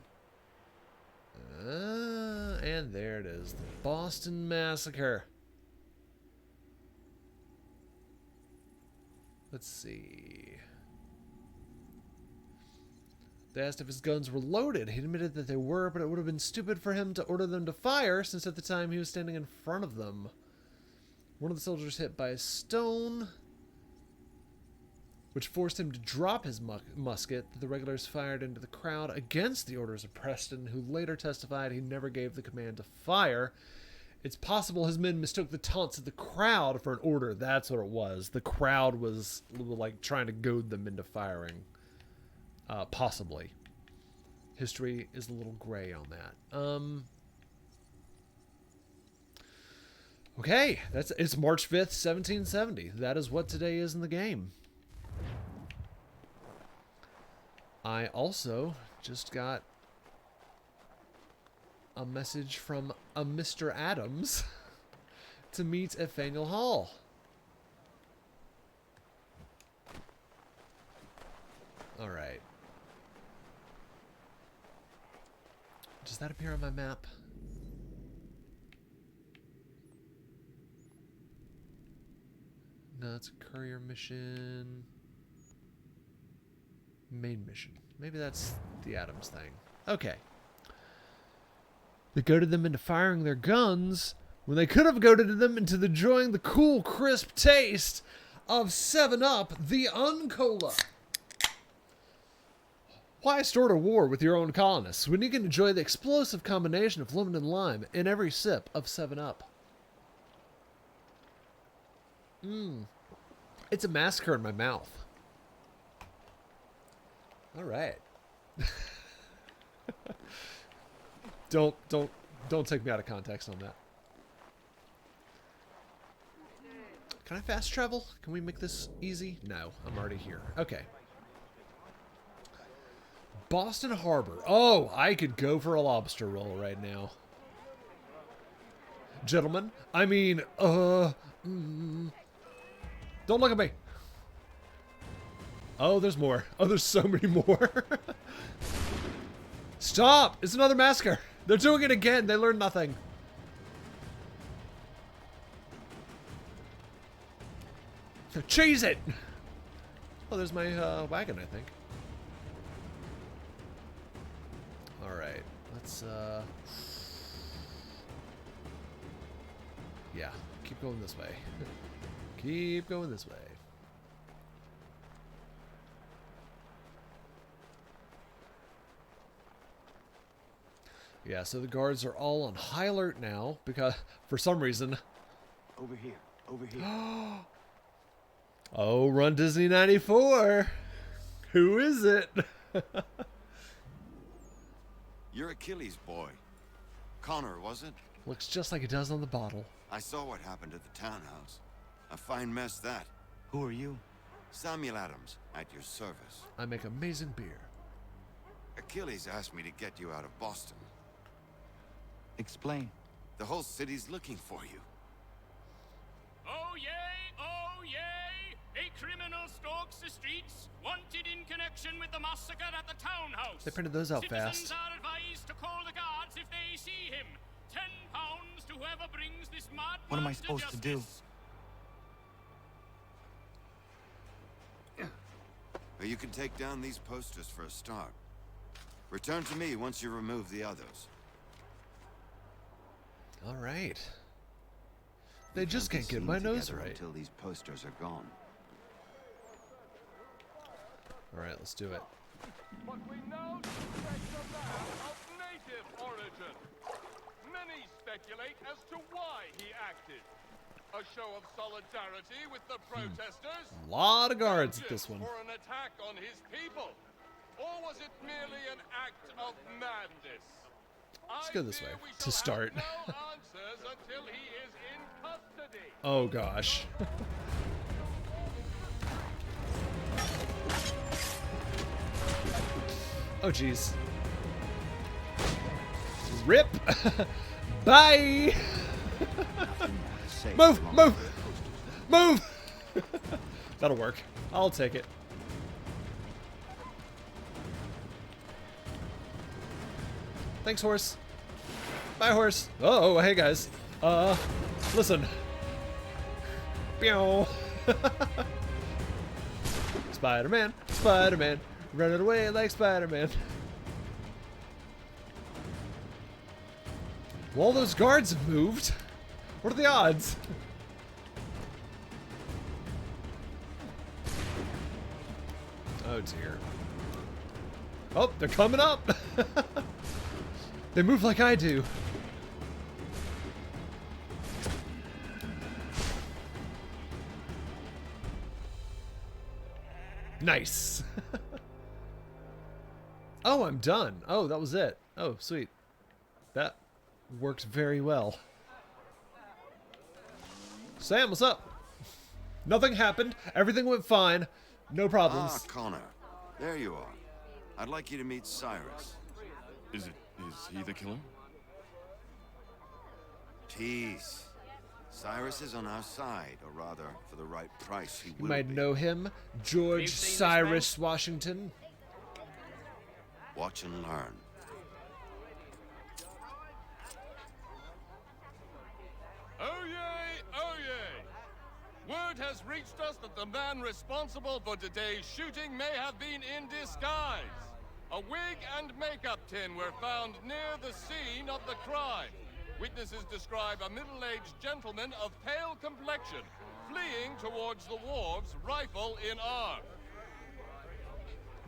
And there it is. The Boston Massacre. Let's see. They asked if his guns were loaded. He admitted that they were, but it would have been stupid for him to order them to fire, since at the time he was standing in front of them. One of the soldiers hit by a stone, which forced him to drop his musket that the regulars fired into the crowd against the orders of Preston, who later testified he never gave the command to fire. It's possible his men mistook the taunts of the crowd for an order. That's what it was. The crowd was like trying to goad them into firing. Possibly. History is a little gray on that. Okay, it's March 5th, 1770. That is what today is in the game. I also just got a message from a Mr. Adams to meet at Faneuil Hall. All right. Does that appear on my map? No, it's a courier mission. Main mission. Maybe that's the Adams thing. Okay. They goaded them into firing their guns when they could have goaded them into enjoying the cool, crisp taste of 7-Up, the Uncola. Why start a war with your own colonists when you can enjoy the explosive combination of lemon and lime in every sip of 7-Up? It's a massacre in my mouth. All right. Don't take me out of context on that. Can I fast travel? Can we make this easy? No, I'm already here. Okay. Boston Harbor. Oh, I could go for a lobster roll right now. Gentlemen, I mean, don't look at me. Oh, there's more. Oh, there's so many more. Stop! It's another massacre. They're doing it again. They learned nothing. Cheese it! Oh, there's my wagon, I think. Alright, let's, yeah, keep going this way. Keep going this way. Yeah, so the guards are all on high alert now because, for some reason... Over here, over here. Oh, Run Disney 94! Who is it? You're Achilles' boy. Connor, was it? Looks just like it does on the bottle. I saw what happened at the townhouse. A fine mess, that. Who are you? Samuel Adams, at your service. I make amazing beer. Achilles asked me to get you out of Boston. Explain. The whole city's looking for you. Oh yay, oh yay! A criminal stalks the streets, wanted in connection with the massacre at the townhouse. They printed those out Citizens fast. are advised to call the guards if they see him. £10 to whoever brings this mad What am I man to supposed to do? justice. Or you can take down these posters for a start. Return to me once you remove the others. All right. They just can't get my nose right. Until these posters are gone. All right, let's do it. But we now suspect a man of native origin. Many speculate as to why he acted. A show of solidarity with the protesters? A lot of guards at this one. For an attack on his people? Or was it merely an act of madness? Let's go this way to start. No answers until he is in custody. Oh gosh. Oh jeez. Rip. Bye. Move, move, move. That'll work. I'll take it. Thanks, horse. Bye, horse. Oh, hey guys. Listen. Pew. Spider-Man, Spider-Man, running away like Spider-Man. Well, those guards have moved. What are the odds? Oh dear. Oh, they're coming up. They move like I do. Nice. Oh, I'm done. Oh, that was it. Oh, sweet. That worked very well. Sam, what's up? Nothing happened. Everything went fine. No problems. Ah, Connor. There you are. I'd like you to meet Cyrus. Is he the killer? Peace. Cyrus is on our side, or rather, for the right price, he You will might be. know him. George Cyrus Washington. Watch and learn. Oh yay, oh yay! Word has reached us that the man responsible for today's shooting may have been in disguise. A wig and makeup tin were found near the scene of the crime. Witnesses describe a middle-aged gentleman of pale complexion fleeing towards the wharves, rifle in arm.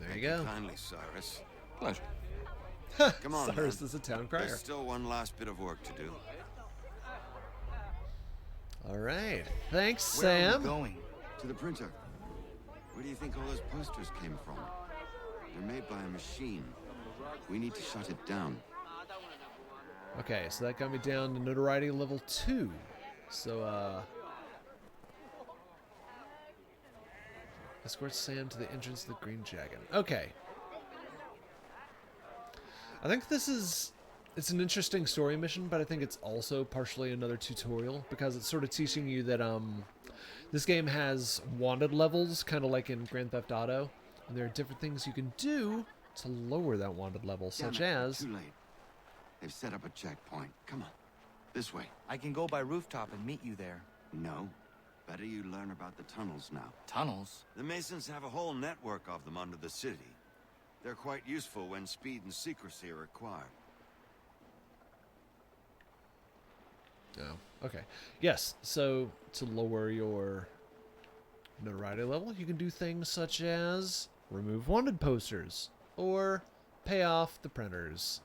There you go. Kindly, Cyrus. Pleasure. Come on, Cyrus man. is a town crier. There's still one last bit of work to do. All right. Thanks, Where are Sam. we going? To the printer. Where do you think all those posters came from? They're made by a machine. We need to shut it down. Okay, so that got me down to notoriety level 2. So, escort Sam to the entrance of the Green Dragon. Okay. I think it's an interesting story mission, but I think it's also partially another tutorial because it's sort of teaching you that this game has wanted levels, kind of like in Grand Theft Auto, and there are different things you can do to lower that wanted level, such as... Too late. They've set up a checkpoint. Come on. This way. I can go by rooftop and meet you there. No. Better you learn about the tunnels now. Tunnels? The Masons have a whole network of them under the city. They're quite useful when speed and secrecy are required. Oh, okay. Yes, so to lower your notoriety level, you can do things such as remove wanted posters or pay off the printers.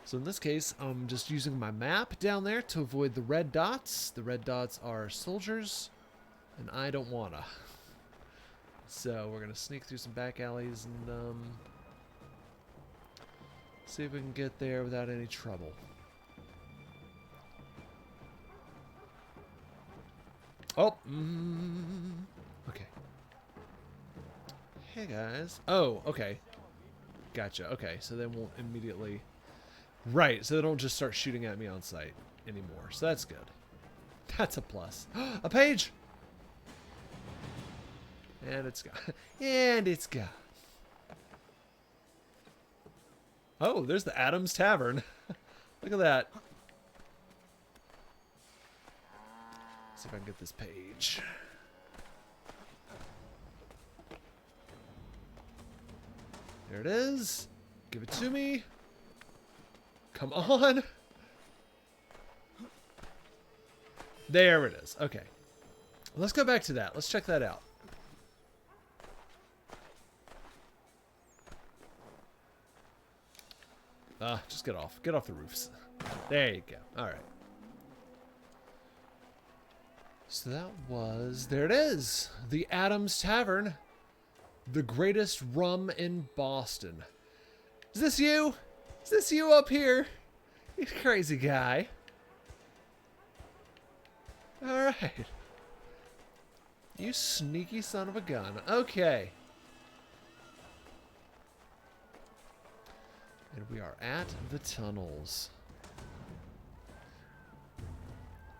So in this case, I'm just using my map down there to avoid the red dots. The red dots are soldiers, and I don't wanna. So we're gonna sneak through some back alleys and see if we can get there without any trouble. Oh, okay. Hey guys. Oh, okay. Gotcha. Okay, so they won't immediately... Right, so they don't just start shooting at me on sight anymore. So that's good. That's a plus. A page! And it's gone. And it's gone. Oh, there's the Adams Tavern. Look at that. See if I can get this page. There it is. Give it to me. Come on. There it is. Okay. Let's go back to that. Let's check that out. Just get off. Get off the roofs. There you go. All right. So that was... There it is. The Adams Tavern. The greatest rum in Boston. Is this you? Is this you up here? You crazy guy. All right. You sneaky son of a gun. Okay. And we are at the tunnels.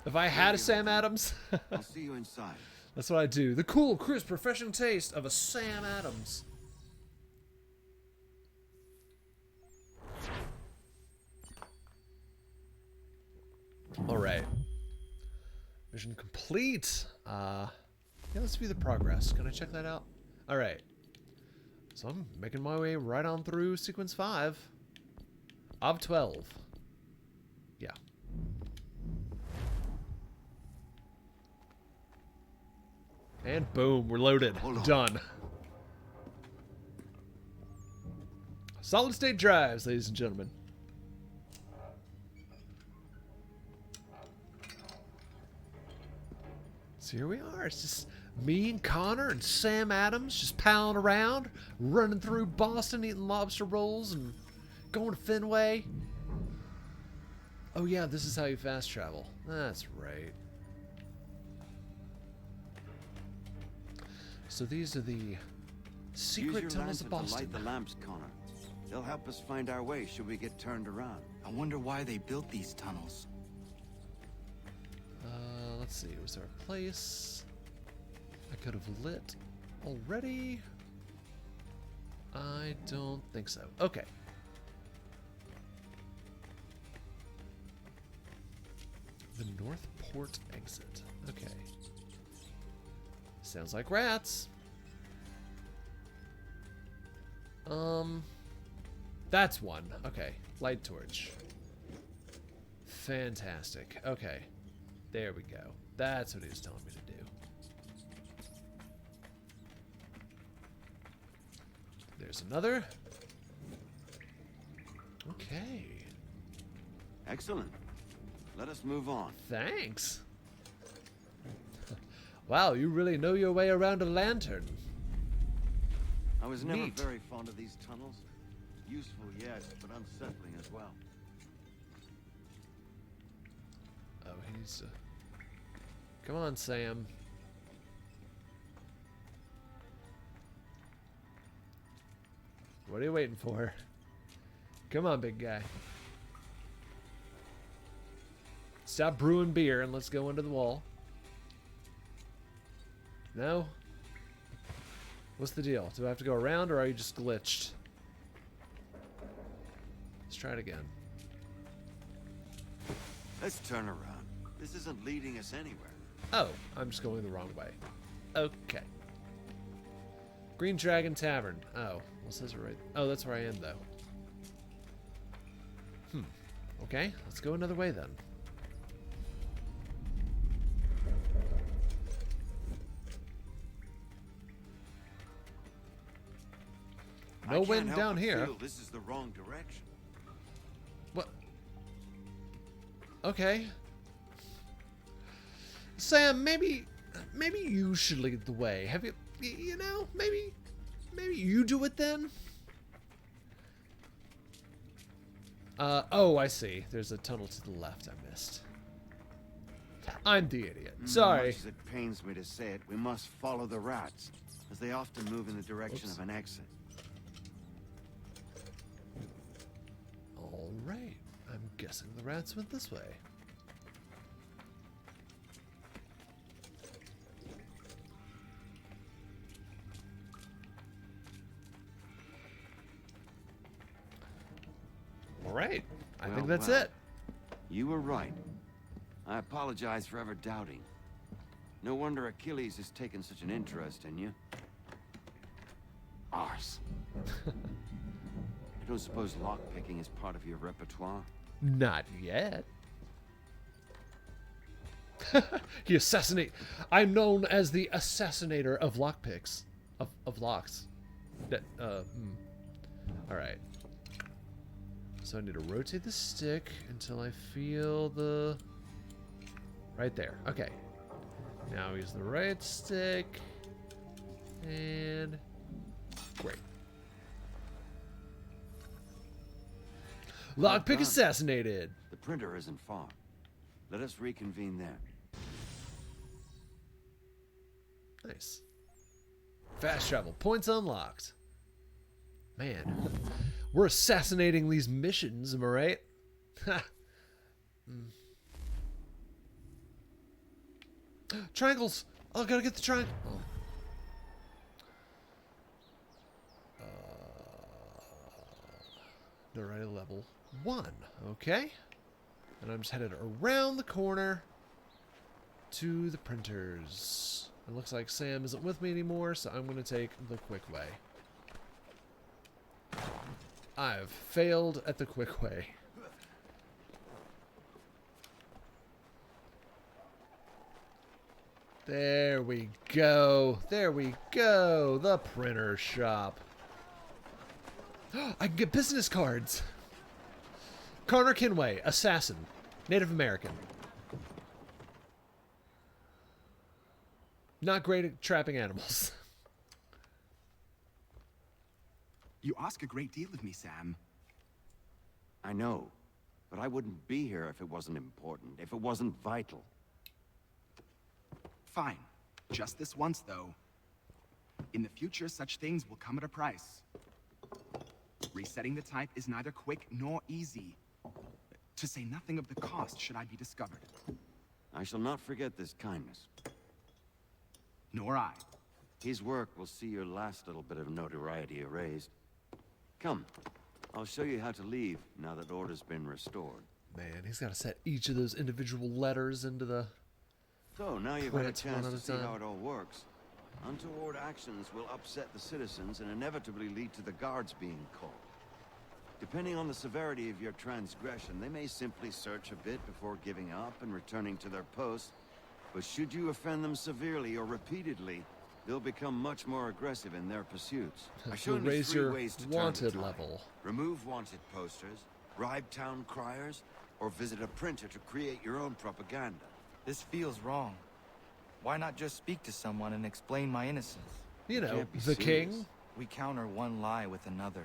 If I had a Sam Adams, I'll see you inside. That's what I do. The cool, crisp, refreshing taste of a Sam Adams. All right. Mission complete. Yeah, let's view the progress. Can I check that out? All right. So I'm making my way right on through sequence 5 of 12. Yeah. And boom, we're loaded. Done. Solid state drives, ladies and gentlemen. So here we are. It's just me and Connor and Sam Adams just palling around, running through Boston, eating lobster rolls and going to Fenway. Oh yeah, this is how you fast travel. That's right. So these are the secret tunnels of Boston. To light the lamps, Connor. They'll help us find our way should we get turned around. I wonder why they built these tunnels. Let's see. Was there a place I could have lit already? I don't think so. Okay. The Northport exit. Okay. Sounds like rats. That's one. Okay. Light torch. Fantastic. Okay. There we go. That's what he was telling me to do. There's another. Okay. Excellent. Let us move on. Thanks. Wow, you really know your way around a lantern. I was never Neat. very fond of these tunnels. Useful, yes, but unsettling as well. Oh, he needs to... Come on, Sam. What are you waiting for? Come on, big guy. Stop brewing beer and let's go into the wall. No? What's the deal? Do I have to go around or are you just glitched? Let's try it again. Let's turn around. This isn't leading us anywhere. Oh, I'm just going the wrong way. Okay. Green Dragon Tavern. Oh, well, it says it right. Oh, that's where I am, though. Okay, let's go another way then. No wind down here. This is the wrong direction. What? Okay. Sam, maybe you should lead the way. Have you, you know, maybe you do it then? Oh, I see. There's a tunnel to the left I missed. I'm the idiot. Sorry. Much as it pains me to say it, we must follow the rats, as they often move in the direction of an exit. All right. I'm guessing the rats went this way. All right. I think that's it. You were right. I apologize for ever doubting. No wonder Achilles has taken such an interest in you. Arse. I don't suppose lockpicking is part of your repertoire? Not yet. He assassinate. I'm known as the assassinator of lockpicks. Of locks. All right. So I need to rotate the stick until I feel the... Right there. Okay. Now use the right stick. And... Great. Lockpick assassinated. The printer isn't far. Let us reconvene there. Nice. Fast travel. Points unlocked. Man. We're assassinating these missions, am I right? Ha. Triangles! Oh, I gotta get the triangle. Alright, level 1. Okay. And I'm just headed around the corner to the printers. It looks like Sam isn't with me anymore, so I'm going to take the quick way. I've failed at the quick way. There we go. There we go. The printer shop. I can get business cards. Connor Kinway, assassin, Native American. Not great at trapping animals. You ask a great deal of me, Sam. I know, but I wouldn't be here if it wasn't important, if it wasn't vital. Fine. Just this once, though. In the future, such things will come at a price. Resetting the type is neither quick nor easy. To say nothing of the cost should I be discovered. I shall not forget this kindness. Nor I. His work will see your last little bit of notoriety erased. Come, I'll show you how to leave now that order's been restored. Man, he's got to set each of those individual letters into the... So, now you've had a print chance one to at a see time. how it all works. Untoward actions will upset the citizens and inevitably lead to the guards being called. Depending on the severity of your transgression, they may simply search a bit before giving up and returning to their posts. But should you offend them severely or repeatedly, they'll become much more aggressive in their pursuits. I You'll showed them raise 3 your ways to wanted turn the tide. level. Remove wanted posters, bribe town criers, or visit a printer to create your own propaganda. This feels wrong. Why not just speak to someone and explain my innocence? You know, Can't be the serious. king. We counter one lie with another.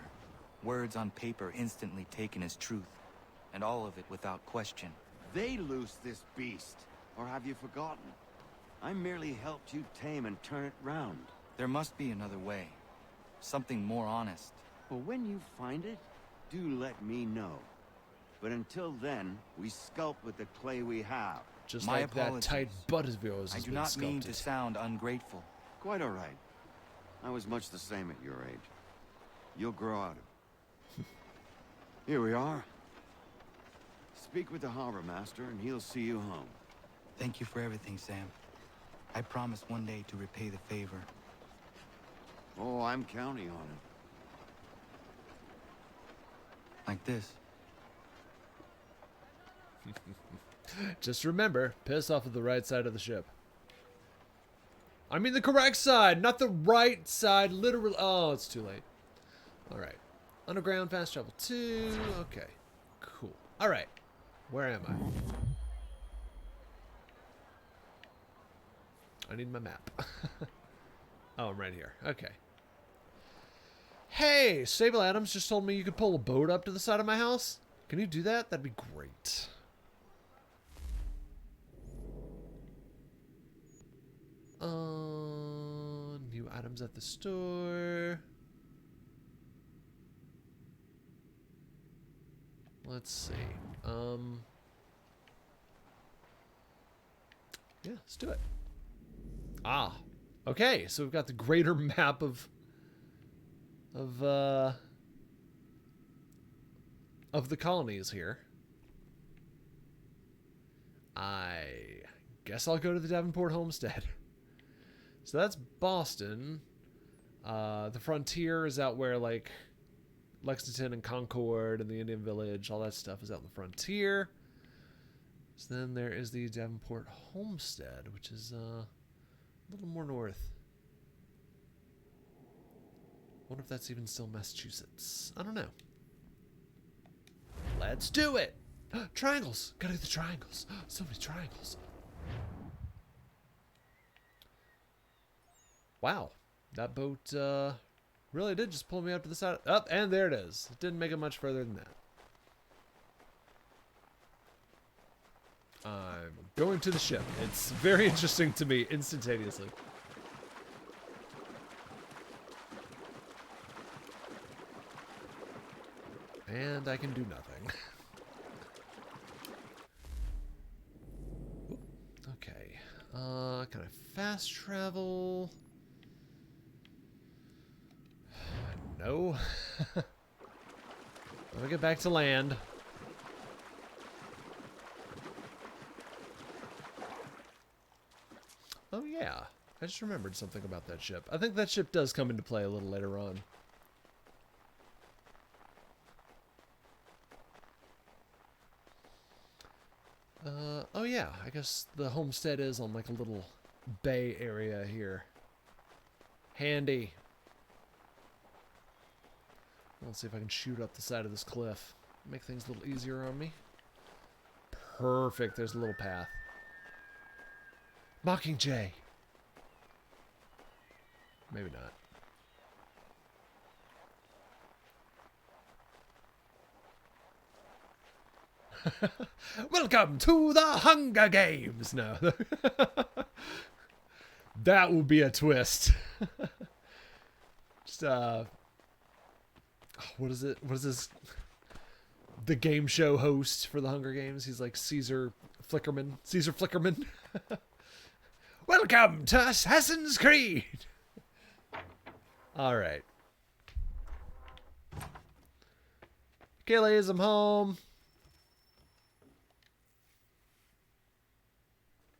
Words on paper instantly taken as truth. And all of it without question. They loose this beast. Or have you forgotten? I merely helped you tame and turn it round. There must be another way. Something more honest. Well, when you find it, do let me know. But until then, we sculpt with the clay we have. Just My like apologies. that tight butt of yours I has do been not mean sculpted. to sound ungrateful. Quite all right. I was much the same at your age. You'll grow out of it. Here we are. Speak with the harbor master and he'll see you home. Thank you for everything, Sam. I promise one day to repay the favor. Oh, I'm counting on it. Like this. Just remember, piss off of the right side of the ship. I mean the correct side, not the right side. Literally. Oh, it's too late. All right. Underground fast travel 2. Okay. Cool. All right. Where am I? I need my map. Oh, I'm right here. Okay. Hey, Sable Adams just told me you could pull a boat up to the side of my house. Can you do that? That'd be great. New items at the store. Let's see. Yeah, let's do it. Ah, okay. So we've got the greater map of the colonies here. I guess I'll go to the Davenport Homestead. So that's Boston. The frontier is out where, like, Lexington and Concord and the Indian Village, all that stuff is out in the frontier. So then there is the Davenport Homestead, which is a little more north. Wonder if that's even still Massachusetts. I don't know. Let's do it! Triangles! Gotta do the triangles. So many triangles. Wow. That boat really did just pull me up to the side. Up, and there it is. It didn't make it much further than that. I'm going to the ship. It's very interesting to me instantaneously. And I can do nothing. Okay. Can I fast travel? No. Let me get back to land. Oh yeah, I just remembered something about that ship. I think that ship does come into play a little later on. Oh yeah, I guess the homestead is on like a little bay area here. Handy. Let's see if I can shoot up the side of this cliff. Make things a little easier on me. Perfect, there's a little path. Mockingjay. Maybe not. Welcome to the Hunger Games. No. That would be a twist. Just, what is it? What is this? The game show host for the Hunger Games. He's like Caesar Flickerman. Caesar Flickerman. Welcome to Assassin's Creed. All right. Achilles, I'm home.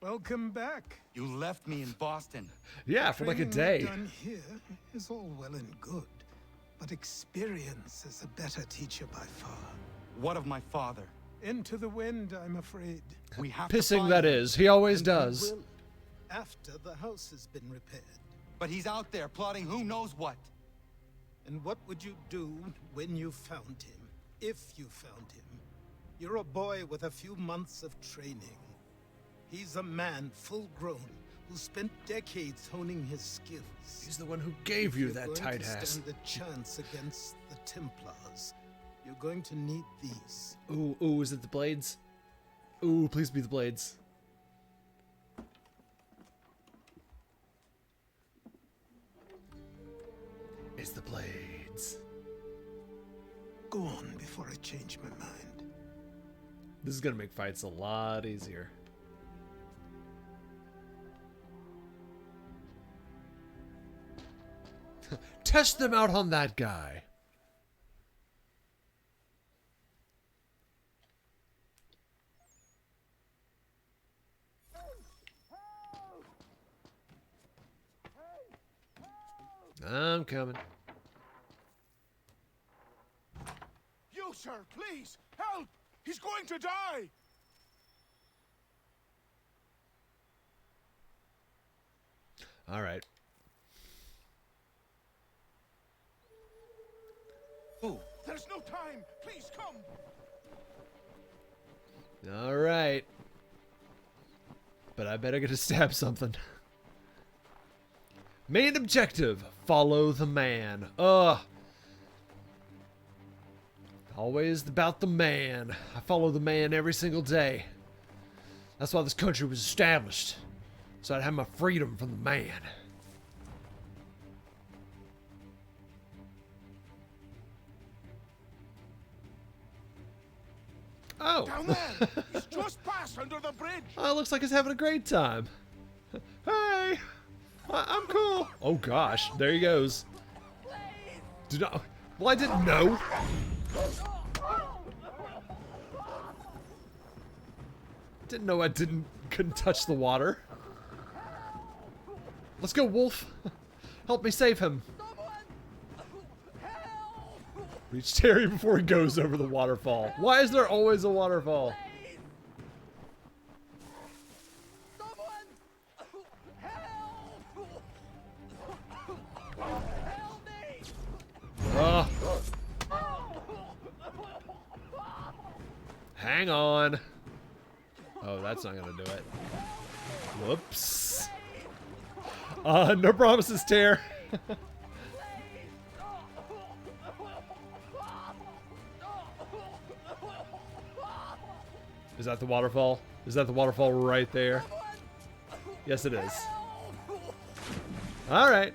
Welcome back. You left me in Boston. Yeah, for like a Training day. done here is all well and good, but experience is a better teacher by far. What of my father? Into the wind, I'm afraid. We have to Pissing find that him. is. He always And we does. will, after the house has been repaired. But he's out there plotting who knows what. And what would you do when you found him? If you found him? You're a boy with a few months of training. He's a man, full grown, who spent decades honing his skills. He's the one who gave you that tight If you're going to ass. stand a chance against the Templars, you're going to need these. Ooh, ooh, is it the blades? Ooh, please be the blades. It's the blades. Go on before I change my mind. This is gonna make fights a lot easier. Test them out on that guy. I'm coming. You, sir, please, help! He's going to die! All right. Oh, there's no time! Please come! All right. But I better get to stab something. Main objective, follow the man. Ugh. Always about the man. I follow the man every single day. That's why this country was established. So I'd have my freedom from the man. Oh. Down there! He's just passed under the bridge! Oh, looks like he's having a great time. Hey! I'm cool. Oh gosh, there he goes. Well, I didn't know. Didn't know I couldn't touch the water. Let's go, Wolf. Help me save him. Reach Terry before he goes over the waterfall. Why is there always a waterfall? Hang on. Oh, that's not gonna do it. Whoops. No promises, Tear. Is that the waterfall? Is that the waterfall right there? Yes, it is. Alright.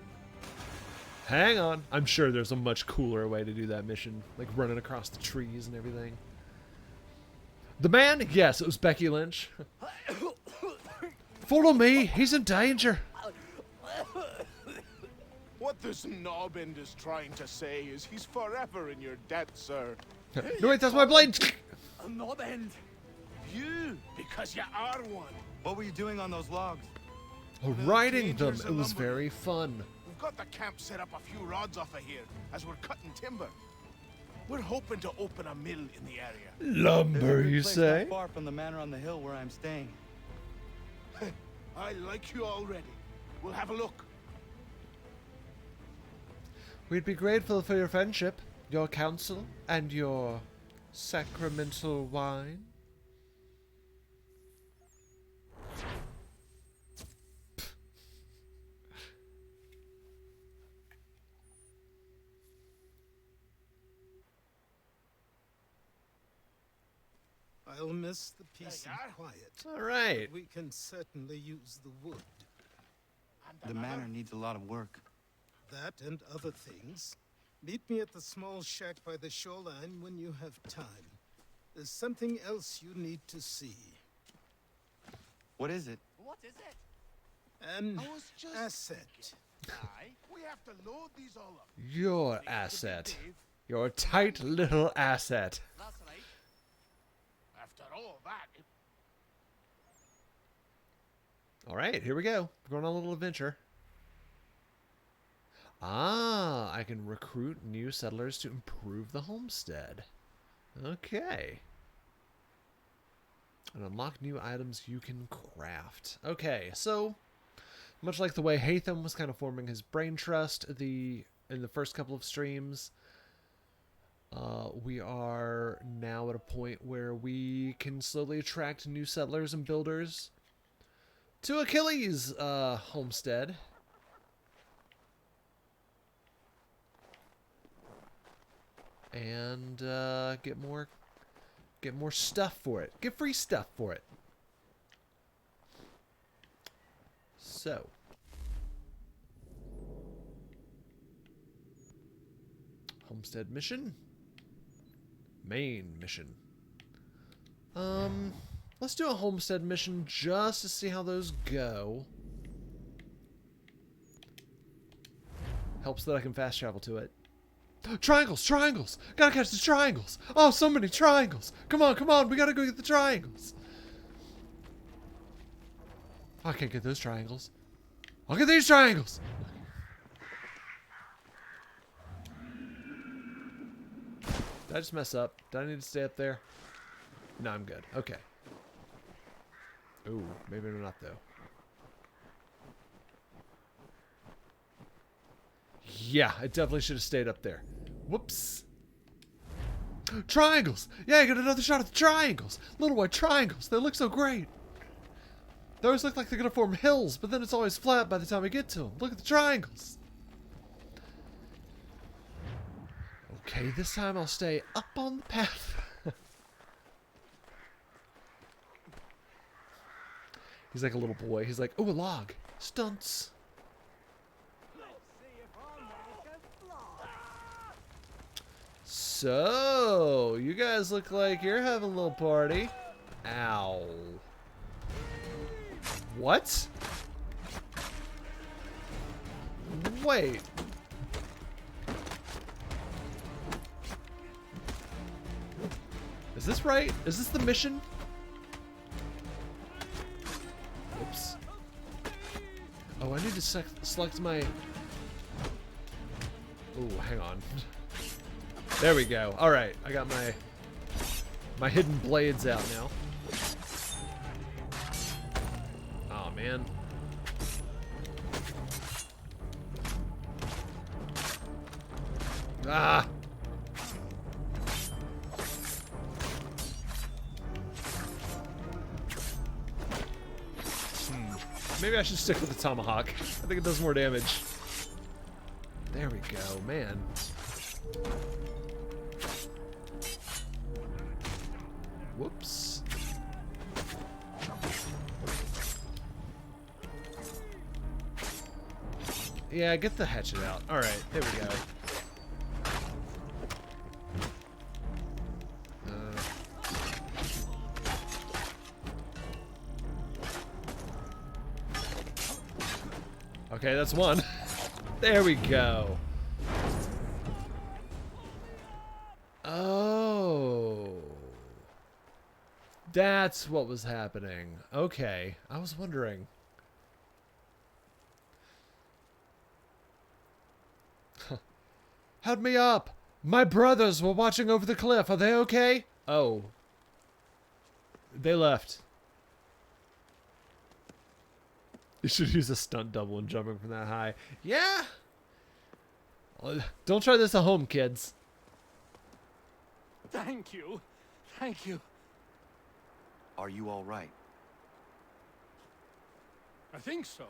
Hang on. I'm sure there's a much cooler way to do that mission. Like running across the trees and everything. The man? Yes, it was Becky Lynch. Follow me. He's in danger. What this knobend is trying to say is he's forever in your debt, sir. No, wait, that's my blade. A knobend? You, because you are one. What were you doing on those logs? Riding them. It was very fun. We've got the camp set up a few rods off of here as we're cutting timber. We're hoping to open a mill in the area. Lumber, you say? Not far from the manor on the hill where I'm staying. I like you already. We'll have a look. We'd be grateful for your friendship, your counsel, and your sacramental wine. I'll miss the peace and quiet. All right. But we can certainly use the wood. The manor needs a lot of work. That and other things. Meet me at the small shack by the shoreline when you have time. There's something else you need to see. What is it? What is it? An asset. We have to load these all up. Your asset. Your tight little asset. That's right. After all that, All right, here we go. We're going on a little adventure. Ah, I can recruit new settlers to improve the homestead. Okay. And unlock new items you can craft. Okay, so Much like the way Hatham was kind of forming his brain trust in the first couple of streams, we are now at a point where we can slowly attract new settlers and builders to Achilles' homestead. And get more stuff for it. Get free stuff for it. So, homestead mission. Main mission. Let's do a homestead mission just to see how those go. Helps that I can fast travel to it. Triangles! Triangles! Gotta catch the triangles! Oh, so many triangles! Come on, come on! We gotta go get the triangles! I can't get those triangles. I'll get these triangles! Did I just mess up? Did I need to stay up there? No, I'm good. Okay. Ooh, maybe not though. Yeah, I definitely should have stayed up there. Whoops. Triangles! Yeah, I got another shot at the triangles! Little white triangles! They look so great! They always look like they're gonna form hills, but then it's always flat by the time I get to them. Look at the triangles! Okay, this time I'll stay up on the path. He's like a little boy. He's like, oh, a log. Stunts. So, you guys look like you're having a little party. Ow. What? Wait. Is this right? Is this the mission? Oops. Oh, I need to select my... Oh, hang on. There we go. All right, I got my hidden blades out now. Oh man. Ah. Maybe I should stick with the tomahawk. I think it does more damage. There we go, man. Whoops. Yeah, get the hatchet out. Alright, there we go. Okay, that's one. There we go. Oh. That's what was happening. Okay, I was wondering. Help me up! My brothers were watching over the cliff. Are they okay? Oh. They left. You should use a stunt double when jumping from that high. Yeah! Don't try this at home, kids. Thank you. Thank you. Are you all right? I think so.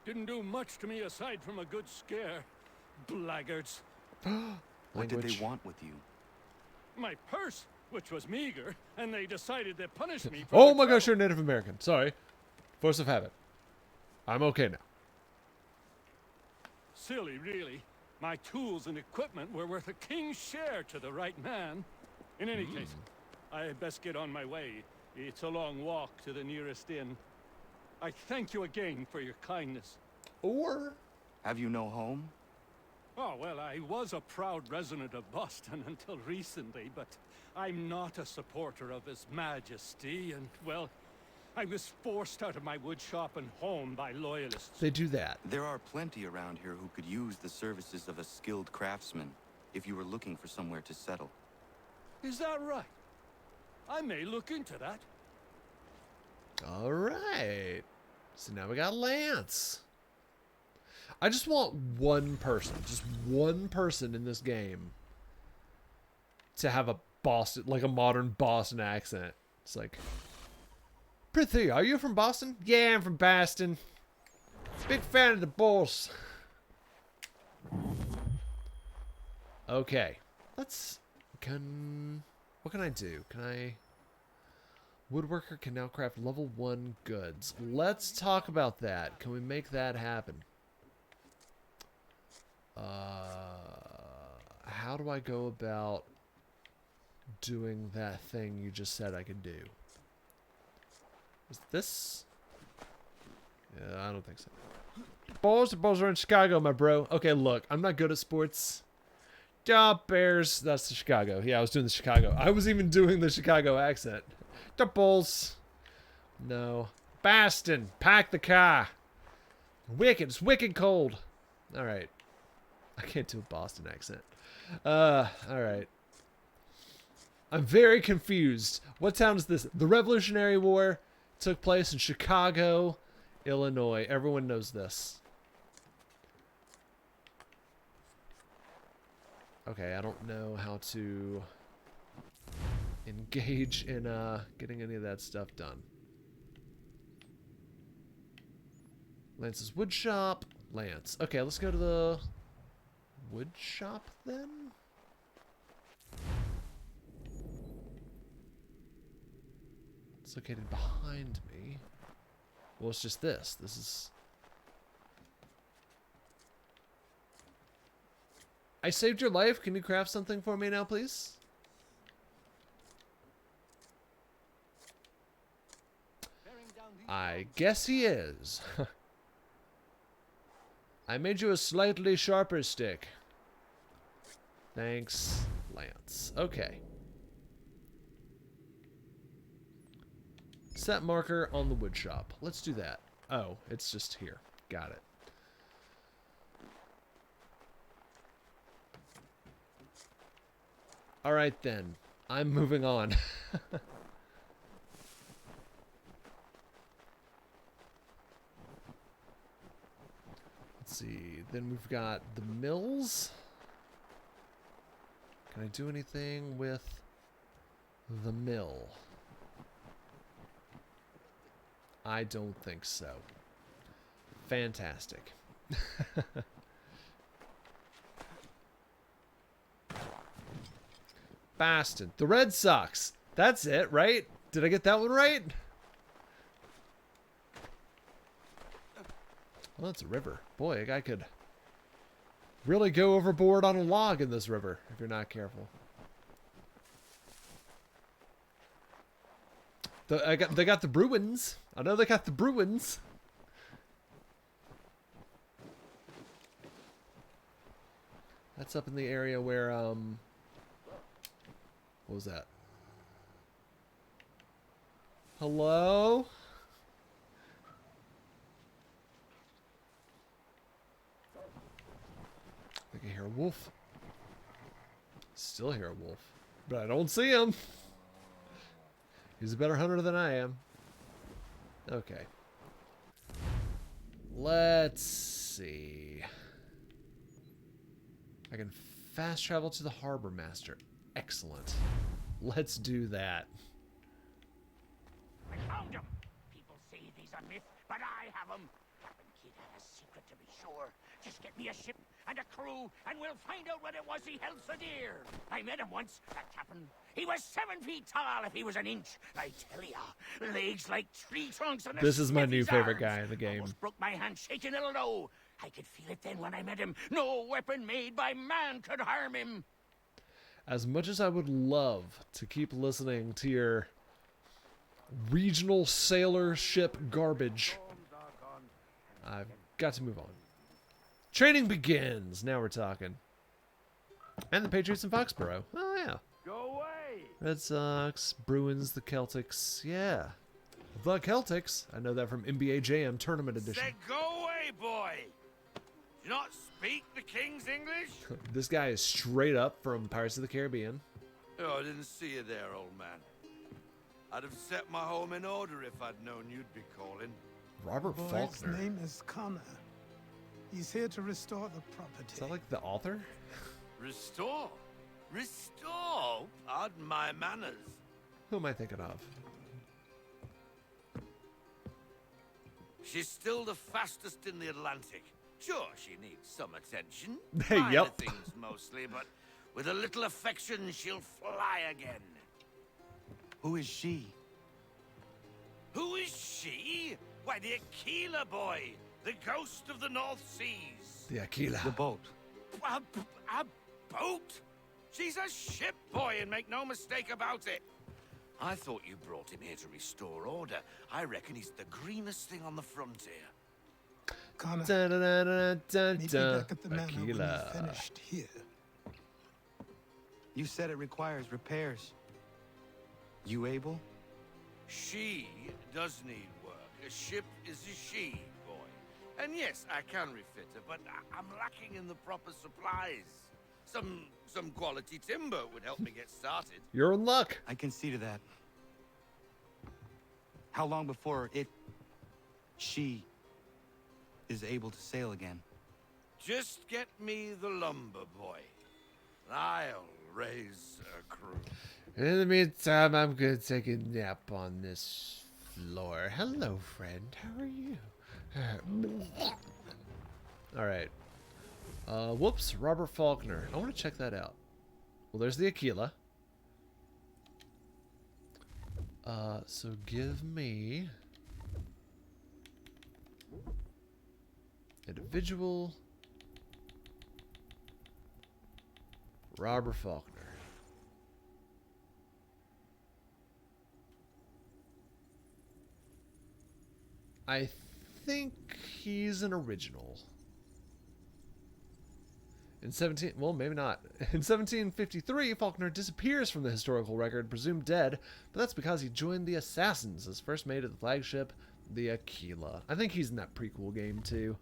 Didn't do much to me aside from a good scare. Blackguards. What did they want with you? My purse, which was meager, and they decided to punish me for Oh my gosh, you're Native American. Sorry. Force of habit. I'm okay now. Silly, really. My tools and equipment were worth a king's share to the right man. In any case, I had best get on my way. It's a long walk to the nearest inn. I thank you again for your kindness. Or? Have you no home? Oh, well, I was a proud resident of Boston until recently, but I'm not a supporter of His Majesty, and, well, I was forced out of my woodshop and home by loyalists. They do that. There are plenty around here who could use the services of a skilled craftsman if you were looking for somewhere to settle. Is that right? I may look into that. All right. So now we got Lance. I just want one person in this game to have a Boston, like a modern Boston accent. It's like, Prithee, are you from Boston? Yeah, I'm from Boston. Big fan of the Bulls. Okay, what can I do? Can I... Woodworker can now craft level 1 goods. Let's talk about that. Can we make that happen? How do I go about doing that thing you just said I could do? Is this... Yeah, I don't think so. The Bulls are in Chicago, my bro. Okay, look, I'm not good at sports. Duh, Bears. That's the Chicago. Yeah, I was doing the Chicago. I was even doing the Chicago accent. The Bulls. No. Boston. Pack the car. Wicked. It's wicked cold. Alright. I can't do a Boston accent. Alright. I'm very confused. What town is this? The Revolutionary War took place in Chicago, Illinois. Everyone knows this. Okay, I don't know how to engage in getting any of that stuff done. Lance's wood shop. Lance. Okay, let's go to the wood shop then. It's located behind me. Well, it's just this. This is... I saved your life. Can you craft something for me now, please? I guess he is. I made you a slightly sharper stick. Thanks, Lance. Okay. Set marker on the wood shop. Let's do that. Oh, it's just here. Got it. Alright then. I'm moving on. Let's see. Then we've got the mills. Can I do anything with the mill? I don't think so. Fantastic. Boston. The Red Sox. That's it, right? Did I get that one right? Well, it's a river. Boy, a guy could really go overboard on a log in this river if you're not careful. They got the Bruins. I know they got the Bruins. That's up in the area where what was that? Hello? I can hear a wolf. Still hear a wolf. But I don't see him. He's a better hunter than I am. Okay. Let's see. I can fast travel to the Harbor Master. Excellent. Let's do that. I found him. People say these are myths, but I have them. Captain Kidd had a secret, to be sure. Just get me a ship and a crew, and we'll find out what it was he held so dear. I met him once, that captain. He was 7 feet tall if he was an inch. I tell ya, legs like tree trunks and this is my new favorite guy in the game. Almost broke my hand shaking it'll know. I could feel it then when I met him. No weapon made by man could harm him. As much as I would love to keep listening to your regional sailor ship garbage, I've got to move on. Training begins. Now we're talking. And the Patriots in Foxborough. Oh, yeah. Go away. Red Sox, Bruins, the Celtics. Yeah. The Celtics. I know that from NBA Jam Tournament Edition. Say, go away, boy. Do you not speak the King's English? This guy is straight up from Pirates of the Caribbean. Oh, I didn't see you there, old man. I'd have set my home in order if I'd known you'd be calling. Robert The boy's Faulkner. name is Connor. He's here to restore the property. Is that like the author? Restore? Restore? Pardon my manners. Who am I thinking of? She's still the fastest in the Atlantic. Sure, she needs some attention. Hey, Minor yep. things mostly, but with a little affection, she'll fly again. Who is she? Who is she? Why, the Aquila boy, the ghost of the North Seas. The Aquila. The boat. A boat? She's a ship boy, and make no mistake about it. I thought you brought him here to restore order. I reckon he's the greenest thing on the frontier. Connor, Dun, dun, dun, dun, dun, meet me dun. back at the manor when Aquila. you've finished here. You said it requires repairs. You able? She does need work. A ship is a she, boy. And yes, I can refit her, but I'm lacking in the proper supplies. Some quality timber would help me get started. You're in luck. I can see to that. How long before she is able to sail again? Just get me the lumber, boy. I'll raise a crew. In the meantime, I'm gonna take a nap on this floor. Hello, friend. How are you? All right. Whoops, Robert Faulkner. I want to check that out. Well, there's the Aquila. So give me individual Robert Faulkner. I think he's an original. In well, maybe not. In 1753, Faulkner disappears from the historical record, presumed dead, but that's because he joined the Assassins as first mate of the flagship, the Aquila. I think he's in that prequel game, too.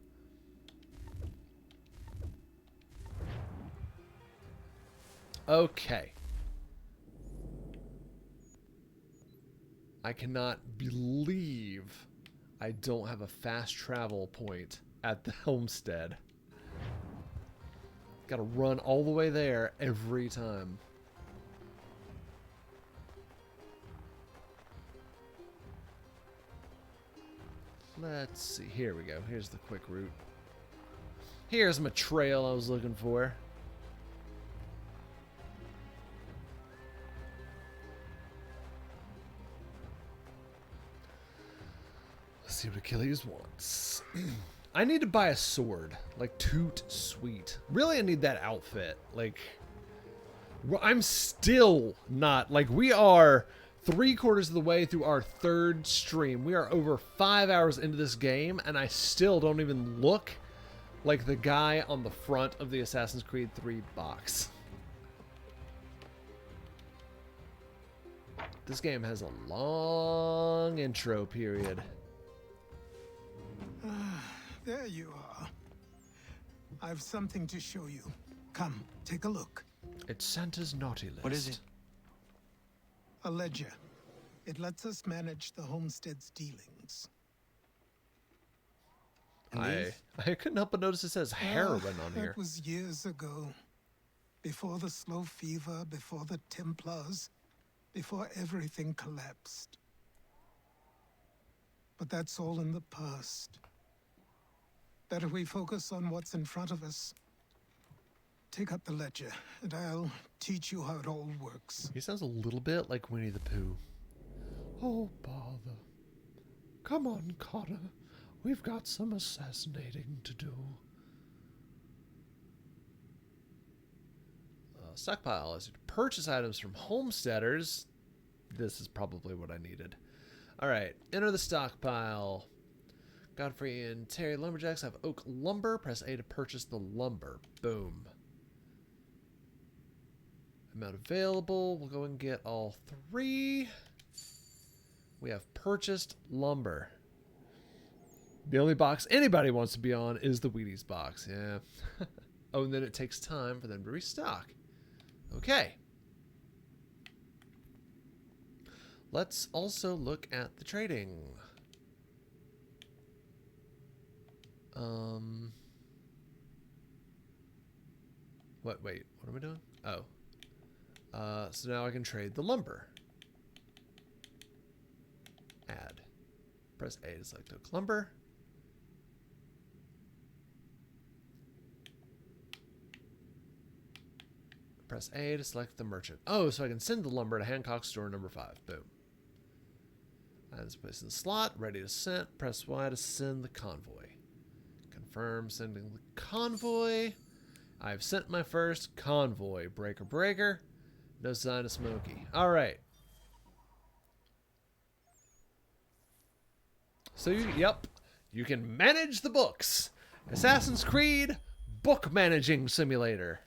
Okay. I cannot believe I don't have a fast travel point at the homestead. Gotta run all the way there every time. Let's see. Here we go. Here's the quick route. Here's my trail I was looking for. Let's see what Achilles wants. I need to buy a sword. Like, toot sweet. Really, I need that outfit. Like, I'm still not... Like, we are 3/4 of the way through our 3rd stream. We are over 5 hours into this game, and I still don't even look like the guy on the front of the Assassin's Creed 3 box. This game has a long intro period. There you are. I've something to show you. Come, take a look. It's Santa's naughty list. What is it? A ledger. It lets us manage the homestead's dealings. I couldn't help but notice it says heroin on here. That was years ago. Before the slow fever, before the Templars, before everything collapsed. But that's all in the past. Better we focus on what's in front of us. Take up the ledger, and I'll teach you how it all works. He sounds a little bit like Winnie the Pooh. Oh, bother. Come on, Connor. We've got some assassinating to do. Stockpile allows you to purchase items from homesteaders. This is probably what I needed. Alright, enter the stockpile. Godfrey and Terry Lumberjacks have oak lumber. Press A to purchase the lumber. Boom. Amount available. We'll go and get all 3. We have purchased lumber. The only box anybody wants to be on is the Wheaties box. Yeah. Oh, and then it takes time for them to restock. Okay. Let's also look at the trading. What? Wait, what am I doing? Oh. So now I can trade the lumber. Add. Press A to select oak lumber. Press A to select the merchant. Oh, so I can send the lumber to Hancock store number 5. Boom. And this place in the slot, ready to send. Press Y to send the convoy. Confirm sending the convoy. I've sent my first convoy. Breaker, breaker. No sign of Smokey. All right. So, you can manage the books. Assassin's Creed Book Managing Simulator.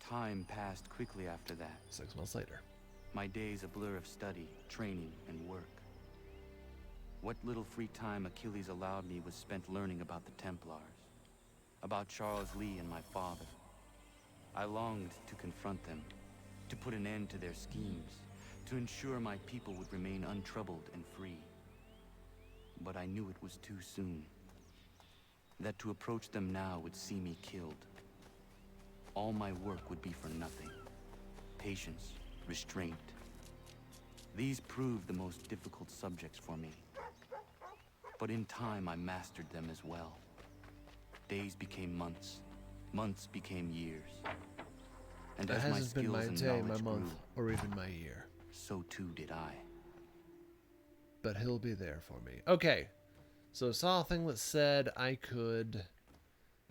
Time passed quickly after that. 6 months later. My days a blur of study, training, and work. What little free time Achilles allowed me was spent learning about the Templars, about Charles Lee and my father. I longed to confront them, to put an end to their schemes, to ensure my people would remain untroubled and free. But I knew it was too soon, that to approach them now would see me killed. All my work would be for nothing. Patience, restraint. These proved the most difficult subjects for me. But in time, I mastered them as well. Days became months. Months became years. And That as my hasn't been my skills day, and my knowledge month, grew, or even my year. so too did I. But he'll be there for me. Okay. So I saw a thing that said I could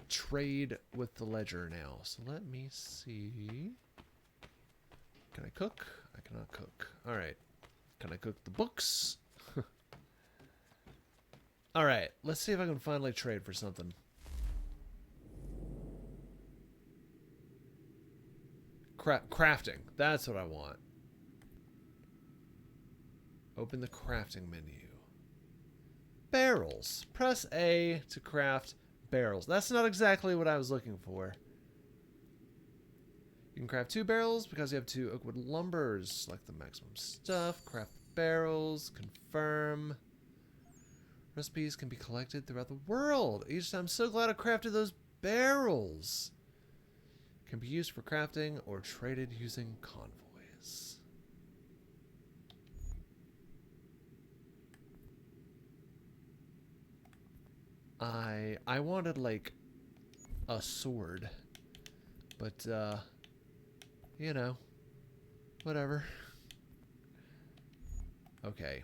trade with the ledger now. So let me see. Can I cook? I cannot cook. All right. Can I cook the books? All right. Let's see if I can finally trade for something. Crafting. That's what I want. Open the crafting menu. Barrels. Press A to craft barrels. That's not exactly what I was looking for. You can craft 2 barrels because you have 2 oakwood lumbers. Select the maximum stuff. Craft barrels. Confirm. Recipes can be collected throughout the world. I'm so glad I crafted those barrels. Can be used for crafting or traded using convoys. I wanted like a sword, but you know, whatever. Okay.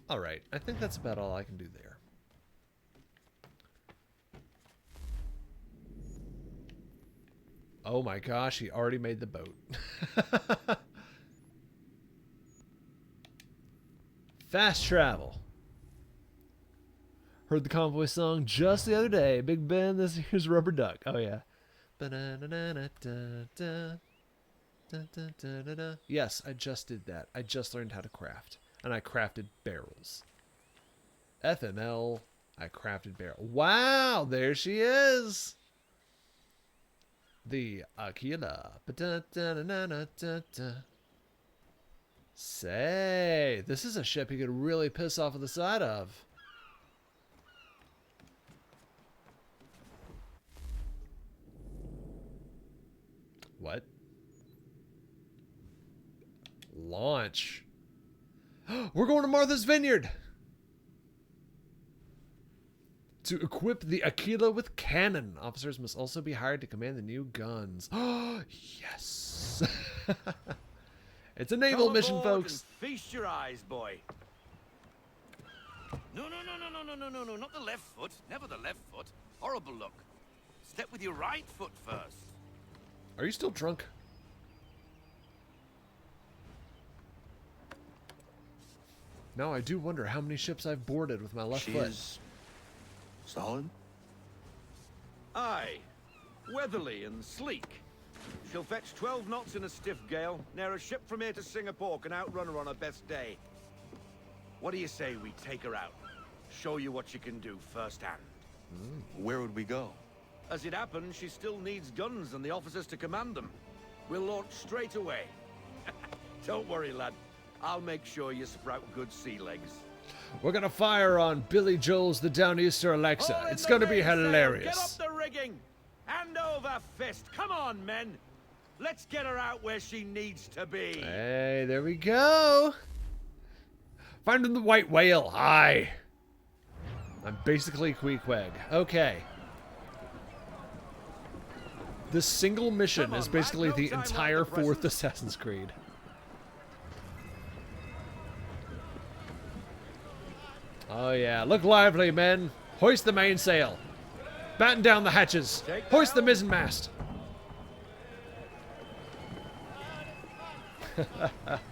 All right. I think that's about all I can do there. Oh my gosh, he already made the boat. Fast travel. Heard the convoy song just the other day. Big Ben, this here's Rubber Duck. Oh yeah. Yes, I just did that. I just learned how to craft. And I crafted barrels. FML, I crafted barrel. Wow, there she is. The Aquila. Say, this is a ship you could really piss off of the side of. What? Launch. We're going to Martha's Vineyard to equip the Aquila with cannon. Officers must also be hired to command the new guns. Yes. It's a naval mission, folks. Feast your eyes, boy. No, not the left foot. Never the left foot. Horrible look. Step with your right foot first. Are you still drunk? Now I do wonder how many ships I've boarded with my left foot. Is solid? Aye. Weatherly and sleek. She'll fetch 12 knots in a stiff gale. Ne'er a ship from here to Singapore can outrun her on her best day. What do you say we take her out? Show you what she can do firsthand. Where would we go? As it happens, she still needs guns and the officers to command them. We'll launch straight away. Don't worry, lad. I'll make sure you sprout good sea legs. We're gonna fire on Billy Joel's The Downeaster Alexa. It's gonna be hilarious. Get up the rigging! Hand over fist! Come on, men! Let's get her out where she needs to be. Hey, there we go. Finding the white whale. Hi. I'm basically Queequeg. Okay. This single mission is basically the entire fourth Assassin's Creed. Oh yeah, look lively, men. Hoist the mainsail. Batten down the hatches. Hoist the mizzenmast.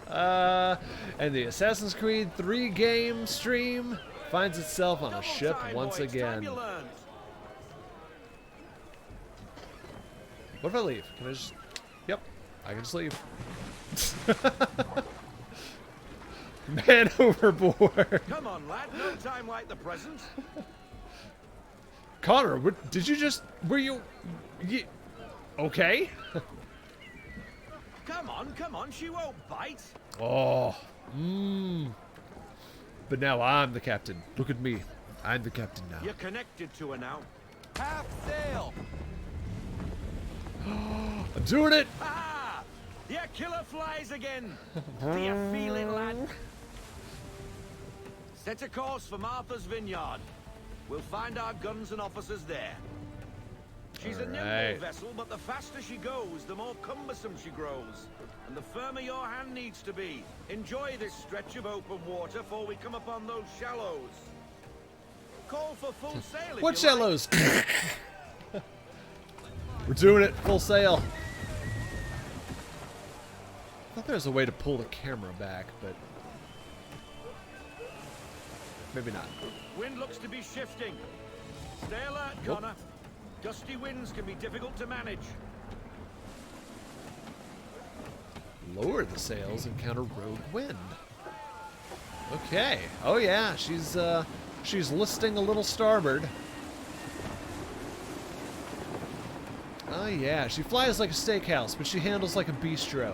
And the Assassin's Creed 3 game stream finds itself on a ship once again. What if I leave? Can I just... Yep, I can just leave. Man overboard. Come on, lad. No time like the present. Connor, what, did you just... Were you... okay? Come on. She won't bite. Oh. But now I'm the captain. Look at me. I'm the captain now. You're connected to her now. Half sail. I'm doing it. Ah! Yeah, killer flies again. Do you feel it, lad? Set a course for Martha's Vineyard. We'll find our guns and officers there. She's a nimble vessel, but the faster she goes, the more cumbersome she grows. And the firmer your hand needs to be. Enjoy this stretch of open water before we come upon those shallows. Call for full sail. What shallows? We're doing it. Full sail. I thought there was a way to pull the camera back, but maybe not. Wind looks to be shifting. Stay alert, Connor. Gusty winds can be difficult to manage. Lower the sails and counter rogue wind. Okay. Oh yeah, she's listing a little starboard. Oh yeah, she flies like a steakhouse, but she handles like a bistro.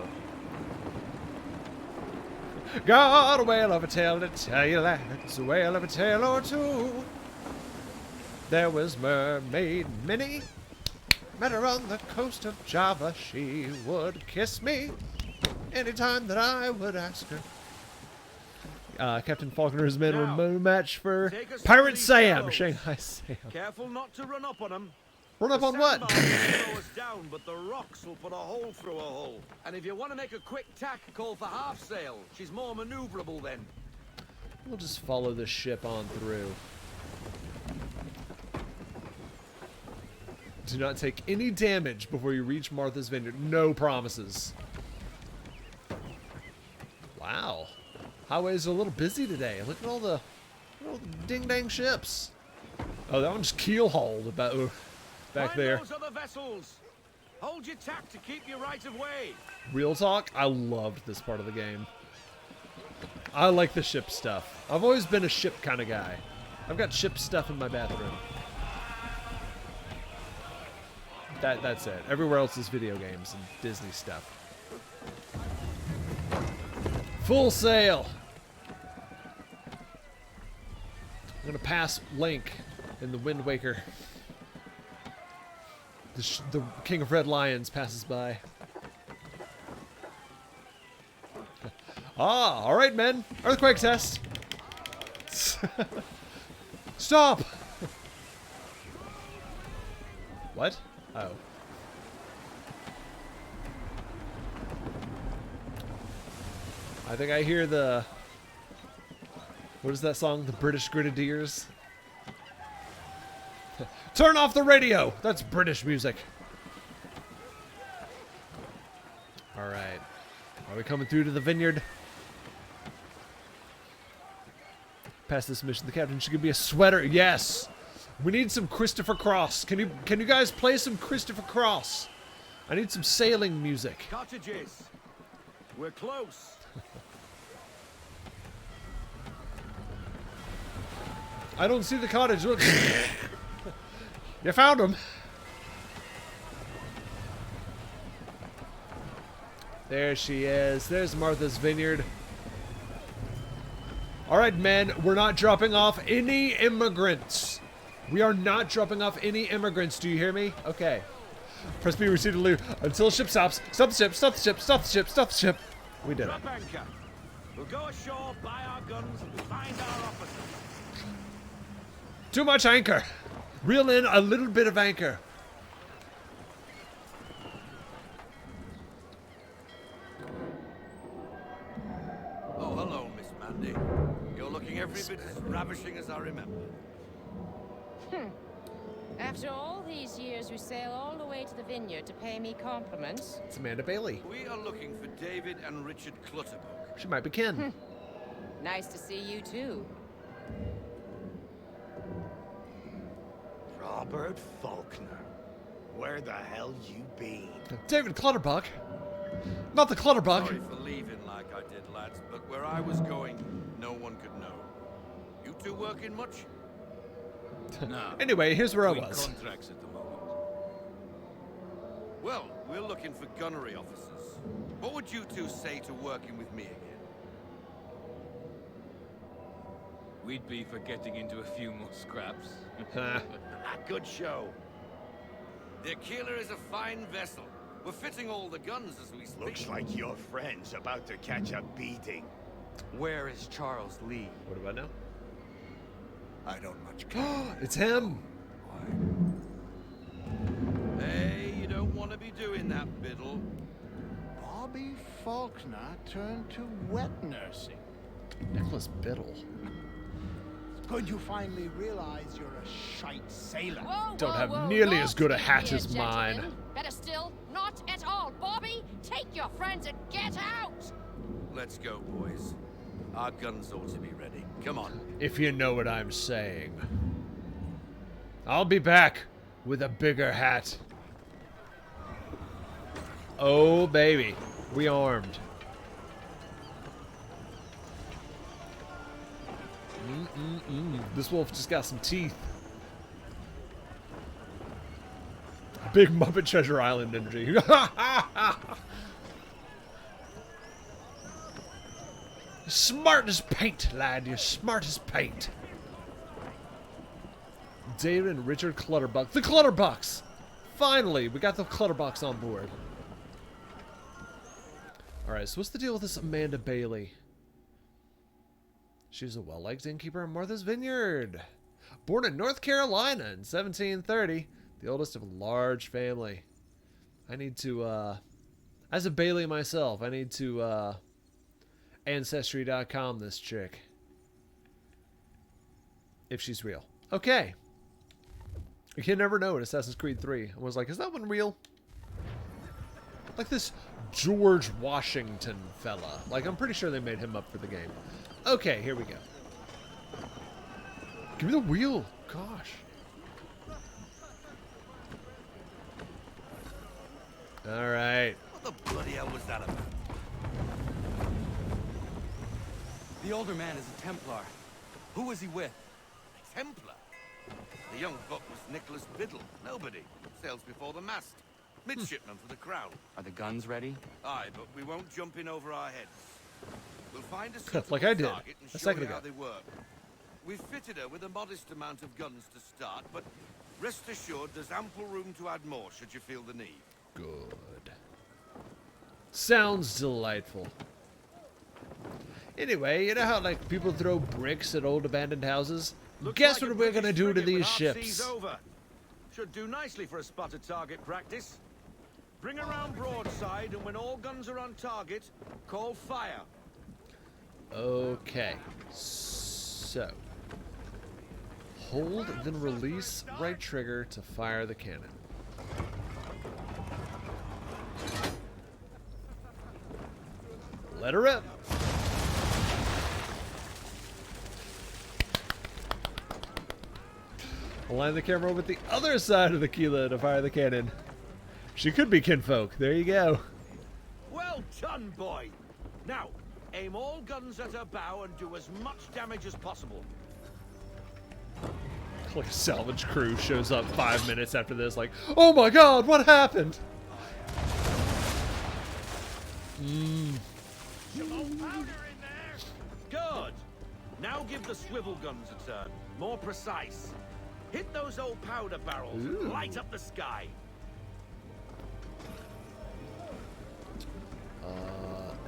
Got a whale of a tale to tell you, lads, a whale of a tale or two. There was Mermaid Minnie, met her on the coast of Java. She would kiss me anytime that I would ask her. Captain Faulkner's men were no match for Pirate Sam, Shanghai Sam. Careful not to run up on them. Run up on what? Slow us down, but the rocks will put a hole through a hole. And if you want to make a quick tack, call for half sail. She's more maneuverable then. We'll just follow the ship on through. Do not take any damage before you reach Martha's Vineyard. No promises. Wow. Highway's a little busy today. Look at all the ding-dang ships. Oh, that one's keel-hauled about back there. Those other vessels. Hold your tack to keep your right of way. Real talk, I loved this part of the game. I like the ship stuff. I've always been a ship kind of guy. I've got ship stuff in my bathroom. That's it. Everywhere else is video games and Disney stuff. Full sail. I'm gonna pass Link in the Wind Waker. The King of Red Lions passes by. Ah, all right, men. Earthquake test. Stop. What? Oh. I think I hear the... What is that song? The British Grenadiers? Turn off the radio! That's British music. Alright. Are we coming through to the vineyard? Past this mission, the captain should give me a sweater. Yes! We need some Christopher Cross. Can you guys play some Christopher Cross? I need some sailing music. Cottages. We're close. I don't see the cottage. Look. You found him. There she is. There's Martha's Vineyard. All right, men, we're not dropping off any immigrants. We are not dropping off any immigrants. Do you hear me? Okay. Press B, receive to leave until the ship stops. Stop the ship, stop the ship, stop the ship, stop the ship. We did it. Drop anchor. We'll go ashore, buy our guns, and find our officers. Too much anchor. Reel in a little bit of anchor. Oh, hello, Miss Mandy. You're looking every bit as ravishing as I remember. After all these years, you sail all the way to the vineyard to pay me compliments. It's Amanda Bailey. We are looking for David and Richard Clutterbuck. She might be kin. Nice to see you too. Robert Faulkner. Where the hell you been? David Clutterbuck. Not the Clutterbuck. Sorry for leaving like I did, lads, but where I was going, no one could know. You two working much? No. Anyway, here's where I Doing was. contracts at the moment. Well, we're looking for gunnery officers. What would you two say to working with me again? We'd be for getting into a few more scraps. Good show. The Aquila is a fine vessel. We're fitting all the guns as we speak. Looks like your friend's about to catch a beating. Where is Charles Lee? What about now? I don't much care. It's him. Hey, you don't want to be doing that, Biddle. Bobby Faulkner turned to wet nursing. Nicholas Biddle. Could you finally realize you're a shite sailor? Don't have nearly as good a hat as mine. Better still, not at all. Bobby, take your friends and get out! Let's go, boys. Our guns ought to be ready. Come on. If you know what I'm saying. I'll be back with a bigger hat. Oh, baby. We armed. This wolf just got some teeth. Big Muppet Treasure Island energy. Smart as paint, lad. You're smart as paint. David and Richard Clutterbuck. The Clutterbucks! Finally, we got the Clutterbucks on board. Alright, so what's the deal with this Amanda Bailey? She's a well-liked innkeeper in Martha's Vineyard. Born in North Carolina in 1730. The oldest of a large family. I need to, as a Bailey myself, I need to, Ancestry.com this chick. If she's real. Okay. You can never know in Assassin's Creed 3. I was like, is that one real? Like this George Washington fella. Like, I'm pretty sure they made him up for the game. Okay, here we go. Give me the wheel. Gosh. Alright. What the bloody hell was that about? The older man is a Templar. Who was he with? A Templar? The young buck was Nicholas Biddle. Nobody. Sails before the mast. Midshipman for the crown. Are the guns ready? Aye, but we won't jump in over our heads. We'll find a suitable Like I did target and a show second you ago. how they work. We've fitted her with a modest amount of guns to start, but rest assured there's ample room to add more should you feel the need. Good. Sounds delightful. Anyway, you know how like people throw bricks at old abandoned houses? Guess what we're gonna do to these ships? Over. Should do nicely for a spotted target practice. Bring around broadside, and when all guns are on target, call fire. Okay. So. Hold, then release right trigger to fire the cannon. Let her rip. Align the camera with the other side of the Aquila to fire the cannon. She could be kinfolk. There you go. Well done, boy. Now, aim all guns at her bow and do as much damage as possible. Like a salvage crew shows up 5 minutes after this, like, oh my god, what happened? Good. Now give the swivel guns a turn. More precise. Hit those old powder barrels Ooh. and light up the sky.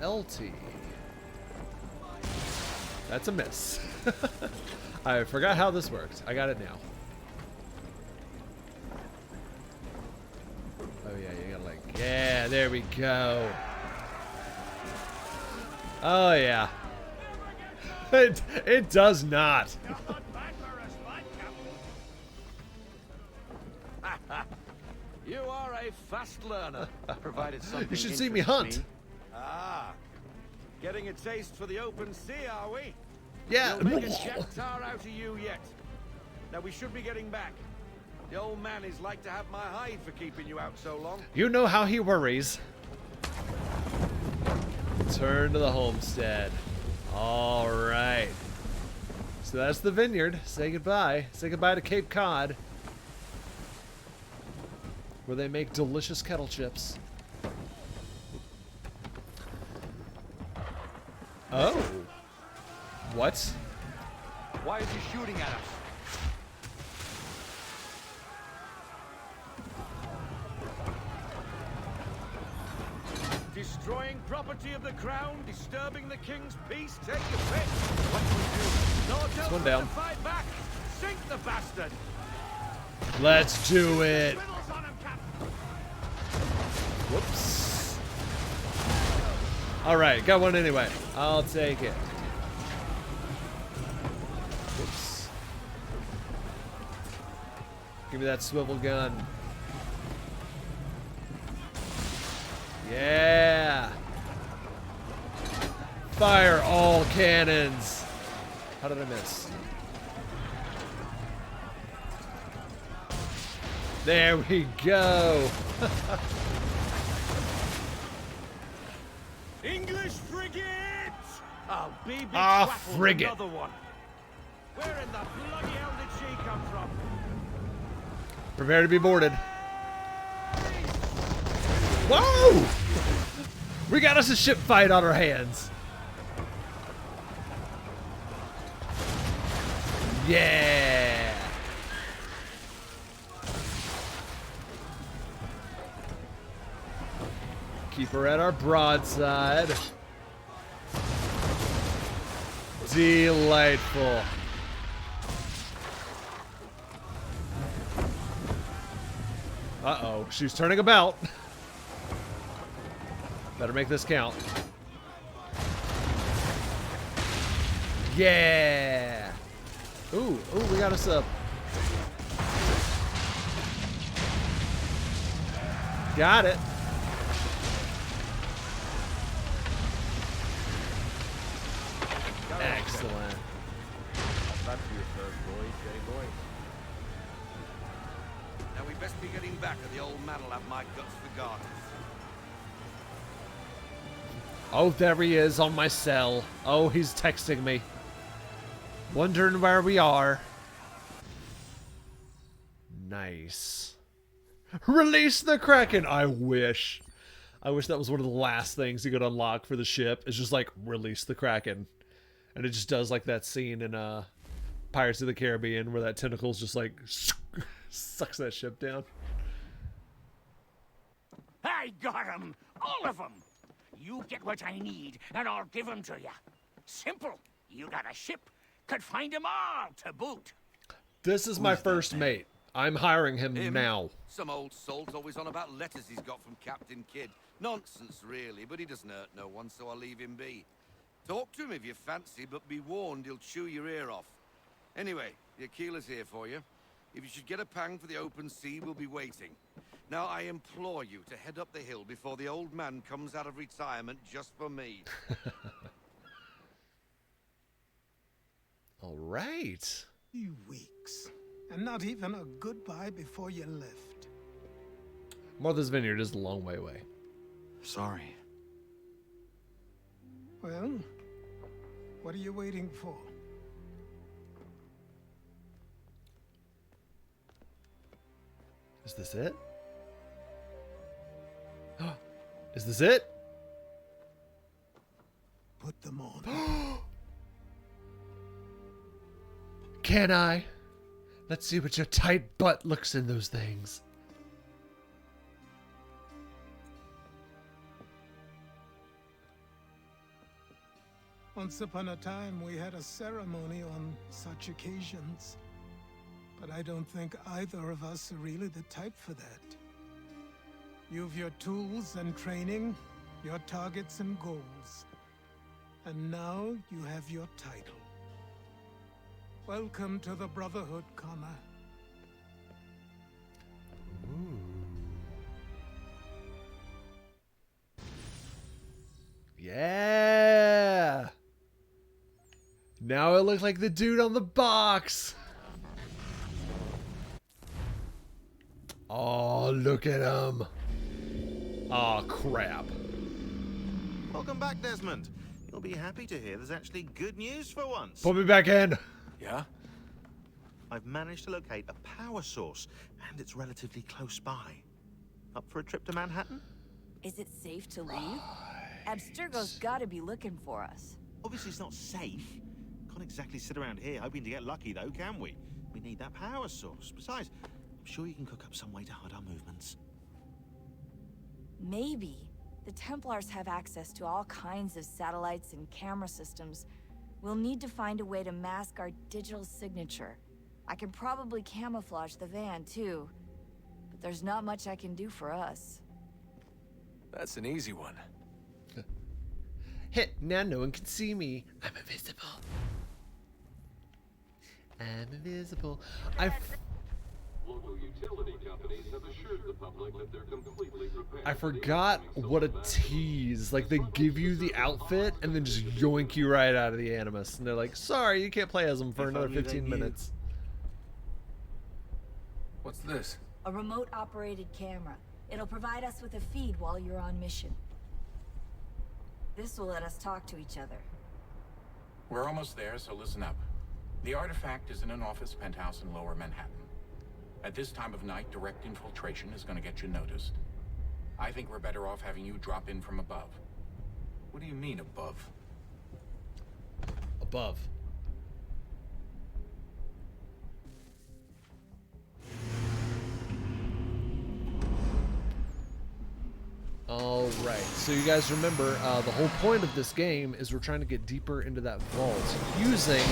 LT. That's a miss. I forgot how this worked. I got it now. Oh yeah, you gotta like, yeah, there we go. Oh yeah. It does not. You are a fast learner, provided something You should see me interests hunt. Ah, getting a taste for the open sea, are we? Yeah. We'll make a jack tar out of you yet. Now we should be getting back. The old man is like to have my hide for keeping you out so long. You know how he worries. Turn to the homestead. All right. So that's the vineyard. Say goodbye. Say goodbye to Cape Cod, where they make delicious kettle chips. Oh. What? Why is he shooting at us? Destroying property of the crown, disturbing the king's peace, take your pick. What do we do? No, tell one them down. to fight back. Sink the bastard. Let's do it. Swivel's on him, Captain. Whoops. All right, got one anyway. I'll take it. Whoops. Give me that swivel gun. Yeah. Fire all cannons. How did I miss? There we go. English frigate! I'll be big Ah, twaffle, frigate. Another one. Where in the bloody hell did she come from? Prepare to be boarded. Whoa! We got us a ship fight on our hands. Yeah. Keep her at our broadside. Delightful. Uh-oh, she's turning about. Better make this count. Yeah. Ooh, we got us a... Got it. Excellent. That's your first boy, boy. Now we best be getting back, or the old man'll have my guts for garters. Oh, there he is on my cell. Oh, he's texting me. Wondering where we are. Nice. Release the Kraken! I wish. I wish that was one of the last things you could unlock for the ship. It's just like, release the Kraken. And it just does like that scene in Pirates of the Caribbean where that tentacle's just like sucks that ship down. I got 'em! All of 'em! You get what I need, and I'll give 'em to you. Simple. You got a ship. Could find 'em all to boot. This is my first mate. I'm hiring him now. Some old salt always on about letters he's got from Captain Kidd. Nonsense, really, but he doesn't hurt no one, so I'll leave him be. Talk to him if you fancy, but be warned he'll chew your ear off. Anyway, the Aquila's here for you. If you should get a pang for the open sea, we'll be waiting. Now, I implore you to head up the hill before the old man comes out of retirement just for me. All right. 3 weeks, and not even a goodbye before you left. Martha's Vineyard is a long way away. Sorry. Well, what are you waiting for? Is this it? Is this it? Put them on. can I? Let's see what your tight butt looks in those things. Once upon a time, we had a ceremony on such occasions. But I don't think either of us are really the type for that. You've your tools and training, your targets and goals. And now you have your title. Welcome to the Brotherhood, Connor. Yeah! Now I look like the dude on the box! Oh, look at him! Oh, crap. Welcome back, Desmond. You'll be happy to hear there's actually good news for once. Put me back in! Yeah? I've managed to locate a power source, and it's relatively close by. Up for a trip to Manhattan? Is it safe to leave? Abstergo's gotta be looking for us. Obviously it's not safe. Can't exactly sit around here hoping to get lucky, though, can we? We need that power source. Besides, I'm sure you can cook up some way to hide our movements. Maybe. The Templars have access to all kinds of satellites and camera systems. We'll need to find a way to mask our digital signature. I can probably camouflage the van, too. But there's not much I can do for us. That's an easy one. Hit, now no one can see me. I'm invisible. I'm invisible. Local utility companies have assured the public that they're completely prepared. I forgot what a tease. Like, they give you the outfit and then just yoink you right out of the Animus. And they're like, sorry, you can't play as them for another 15 minutes. What's this? A remote-operated camera. It'll provide us with a feed while you're on mission. This will let us talk to each other. We're almost there, so listen up. The artifact is in an office penthouse in Lower Manhattan. At this time of night, direct infiltration is going to get you noticed. I think we're better off having you drop in from above. What do you mean, above? Above. Alright, so you guys remember, the whole point of this game is we're trying to get deeper into that vault using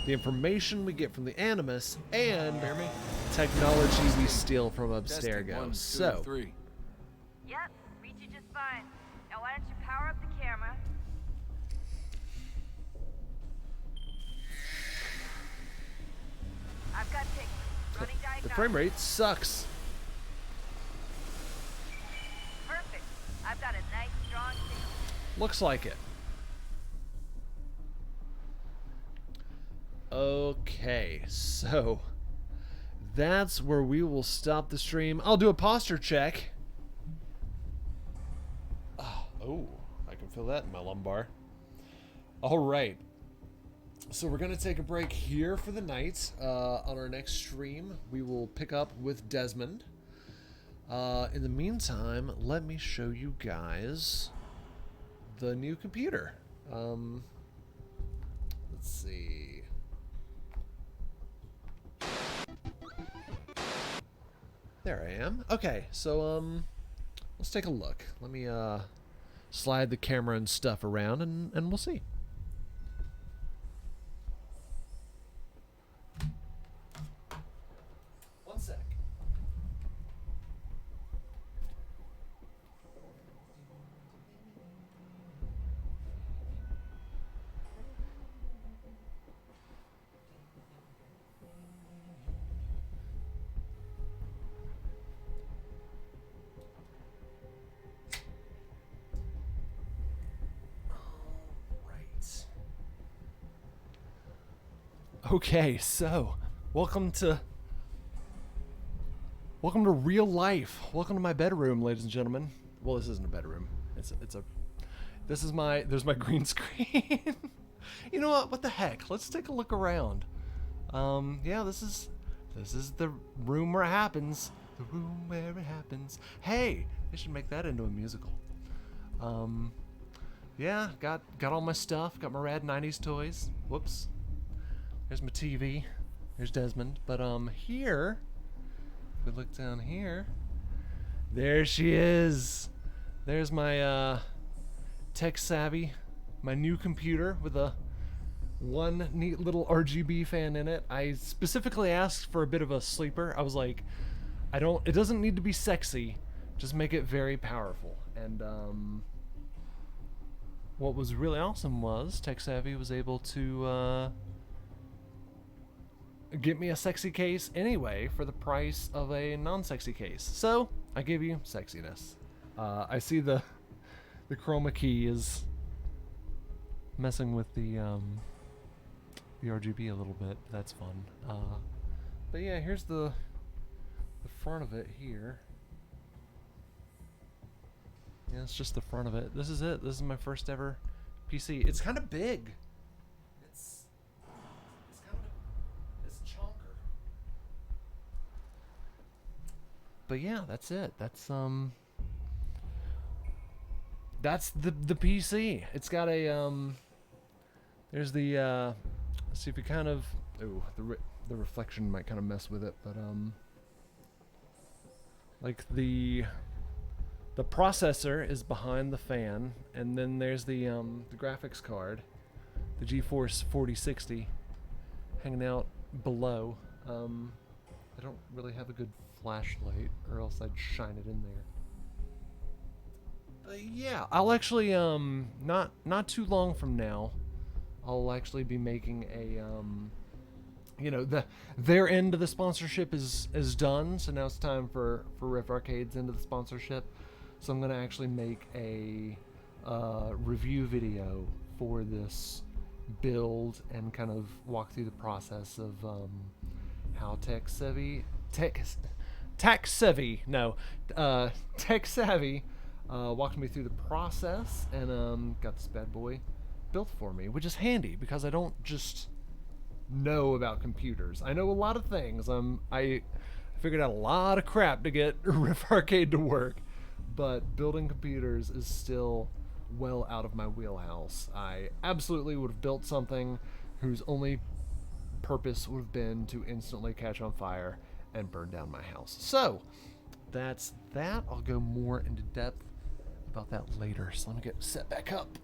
the information we get from the Animus and technology we steal from Abstergo. So, Yep, reach you just fine. Now why don't you power up the camera? I've got pictures. Running the diagnostics. frame rate sucks. Perfect. I've got a nice strong signal. Looks like it. Okay, so that's where we will stop the stream. I'll do a posture check. Oh, I can feel that in my lumbar. All right. So we're going to take a break here for the night. On our next stream, we will pick up with Desmond. In the meantime, let me show you guys the new computer. Let's see. There I am. Okay, so let's take a look. Let me slide the camera and stuff around and we'll see. One sec. Okay, so welcome to real life. Welcome to my bedroom, ladies and gentlemen. Well, this isn't a bedroom. There's my green screen. You know what? What the heck? Let's take a look around. Yeah, this is the room where it happens. The room where it happens. Hey, they should make that into a musical. Yeah, got all my stuff. Got my rad 90s toys. Whoops. There's my TV. There's Desmond. But here, if we look down here, there she is. There's my tech savvy, my new computer with a one neat little RGB fan in it. I specifically asked for a bit of a sleeper. I was like, it doesn't need to be sexy, just make it very powerful. And what was really awesome was Tech Savvy was able to get me a sexy case anyway for the price of a non-sexy case. So I give you sexiness. I see the chroma key is messing with the RGB a little bit. That's fun. But yeah, here's the front of it here. Yeah, it's just the front of it. This is it. This is my first ever PC. It's kind of big. It's chonker. But yeah, that's it. That's the PC. It's got a there's the let's see if we kind of the reflection might kind of mess with it, but like the processor is behind the fan, and then there's the graphics card, the GeForce 4060, hanging out below. I don't really have a good flashlight, or else I'd shine it in there. But yeah, I'll actually not too long from now, I'll actually be making a you know, their end of the sponsorship is done, so now it's time for Riff Arcade's end of the sponsorship. So I'm gonna actually make a review video for this build and kind of walk through the process of how Tech Savvy walked me through the process and got this bad boy built for me, which is handy because I don't just know about computers. I know a lot of things. I figured out a lot of crap to get Riff Arcade to work, but building computers is still well out of my wheelhouse. I absolutely would have built something whose only purpose would have been to instantly catch on fire and burn down my house. So that's that. I'll go more into depth about that later. So let me get set back up.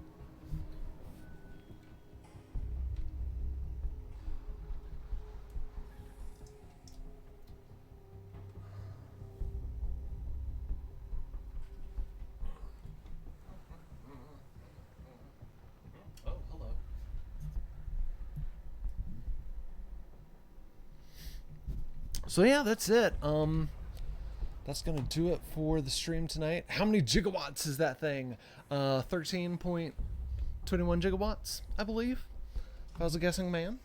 So yeah, that's it. That's gonna do it for the stream tonight. How many gigawatts is that thing? 13.21 gigawatts, I believe, if I was a guessing man.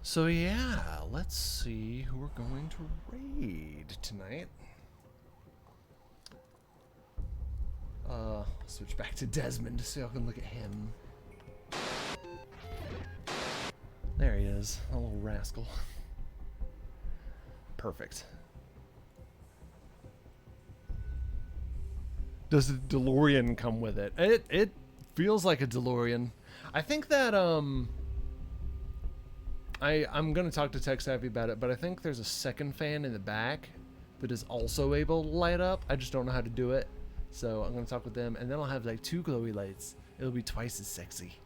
So yeah, let's see who we're going to raid tonight. Switch back to Desmond so I can look at him. There he is, a little rascal. Perfect. Does the DeLorean come with it? It feels like a DeLorean. I think that I'm gonna talk to Tech Savvy about it, but I think there's a second fan in the back that is also able to light up. I just don't know how to do it. So I'm gonna talk with them, and then I'll have like 2 glowy lights. It'll be twice as sexy.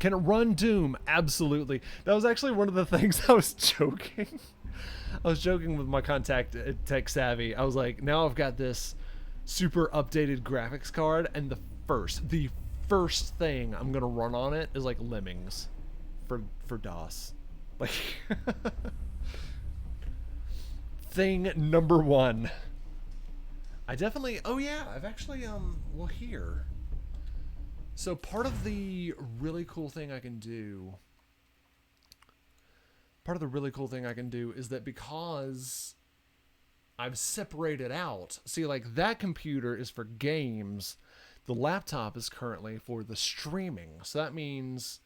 Can it run Doom? Absolutely. That was actually one of the things I was joking. I was joking with my contact at Tech Savvy. I was like, now I've got this super updated graphics card, and the first thing I'm gonna run on it is like Lemmings for DOS. Like thing number 1. I definitely, oh yeah, I've actually well, here. So part of the really cool thing I can do is that because I've separated out, see, like that computer is for games, the laptop is currently for the streaming. So that means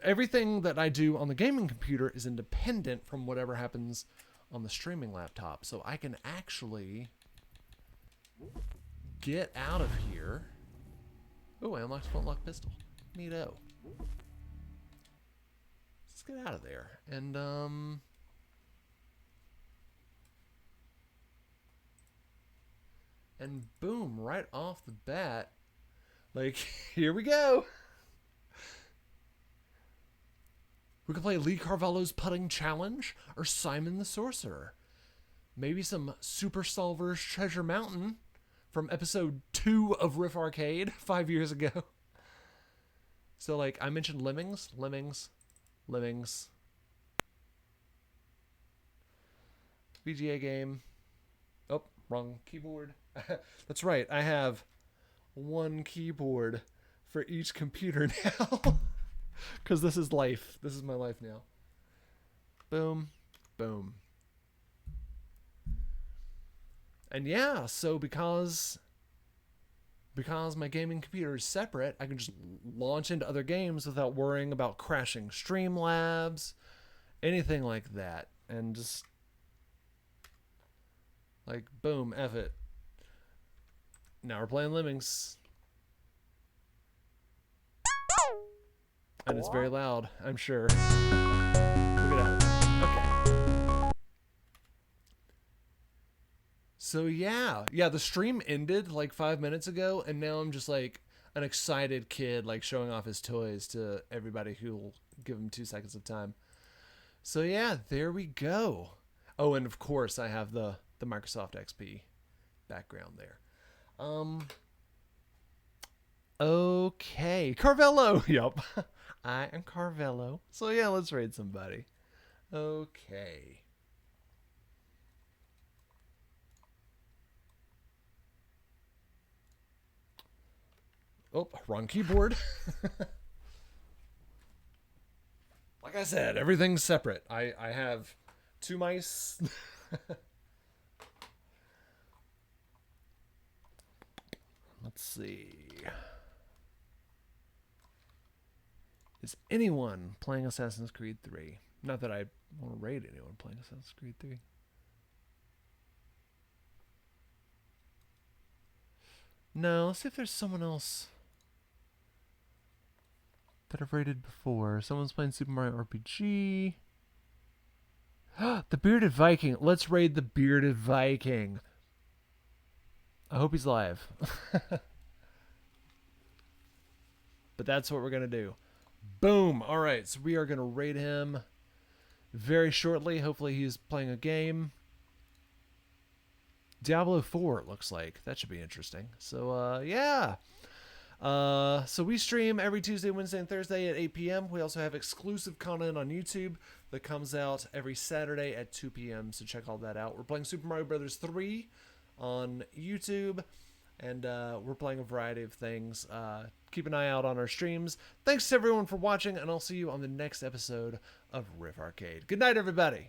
everything that I do on the gaming computer is independent from whatever happens on the streaming laptop. So I can actually get out of here. Oh, I unlocked flintlock pistol. Neato. Let's get out of there. And, boom, right off the bat, like, here we go. We can play Lee Carvalho's Putting Challenge or Simon the Sorcerer. Maybe some Super Solvers Treasure Mountain from episode 2 of Riff Arcade 5 years ago. So, like, I mentioned Lemmings. VGA game. Oh, wrong keyboard. That's right. I have one keyboard for each computer now. Because this is life. This is my life now. Boom. Boom. And yeah, so because my gaming computer is separate, I can just launch into other games without worrying about crashing Streamlabs, anything like that. And just, like, boom, F it. Now we're playing Lemmings. And it's very loud, I'm sure. Look at that. Okay. So yeah, the stream ended like 5 minutes ago, and now I'm just like an excited kid, like showing off his toys to everybody who will give him 2 seconds of time. So yeah, there we go. Oh, and of course I have the Microsoft XP background there. Okay, Carvello. Yup. I am Carvello. So yeah, let's raid somebody. Okay. Oh, wrong keyboard. Like I said, everything's separate. I have 2 mice. Let's see. Is anyone playing Assassin's Creed 3? Not that I want to raid anyone playing Assassin's Creed 3. No, let's see if there's someone else that I've raided before. Someone's playing Super Mario RPG. The Bearded Viking. Let's raid the Bearded Viking. I hope he's live. But that's what we're going to do. Boom. All right, so we are going to raid him very shortly. Hopefully he's playing a game. Diablo 4, it looks like. That should be interesting. So, yeah. So we stream every Tuesday, Wednesday, and Thursday at 8 p.m. We also have exclusive content on YouTube that comes out every Saturday at 2 p.m. So check all that out. We're playing Super Mario Brothers 3 on YouTube, and we're playing a variety of things. Keep an eye out on our streams. Thanks to everyone for watching, and I'll see you on the next episode of Riff Arcade. Good night, everybody.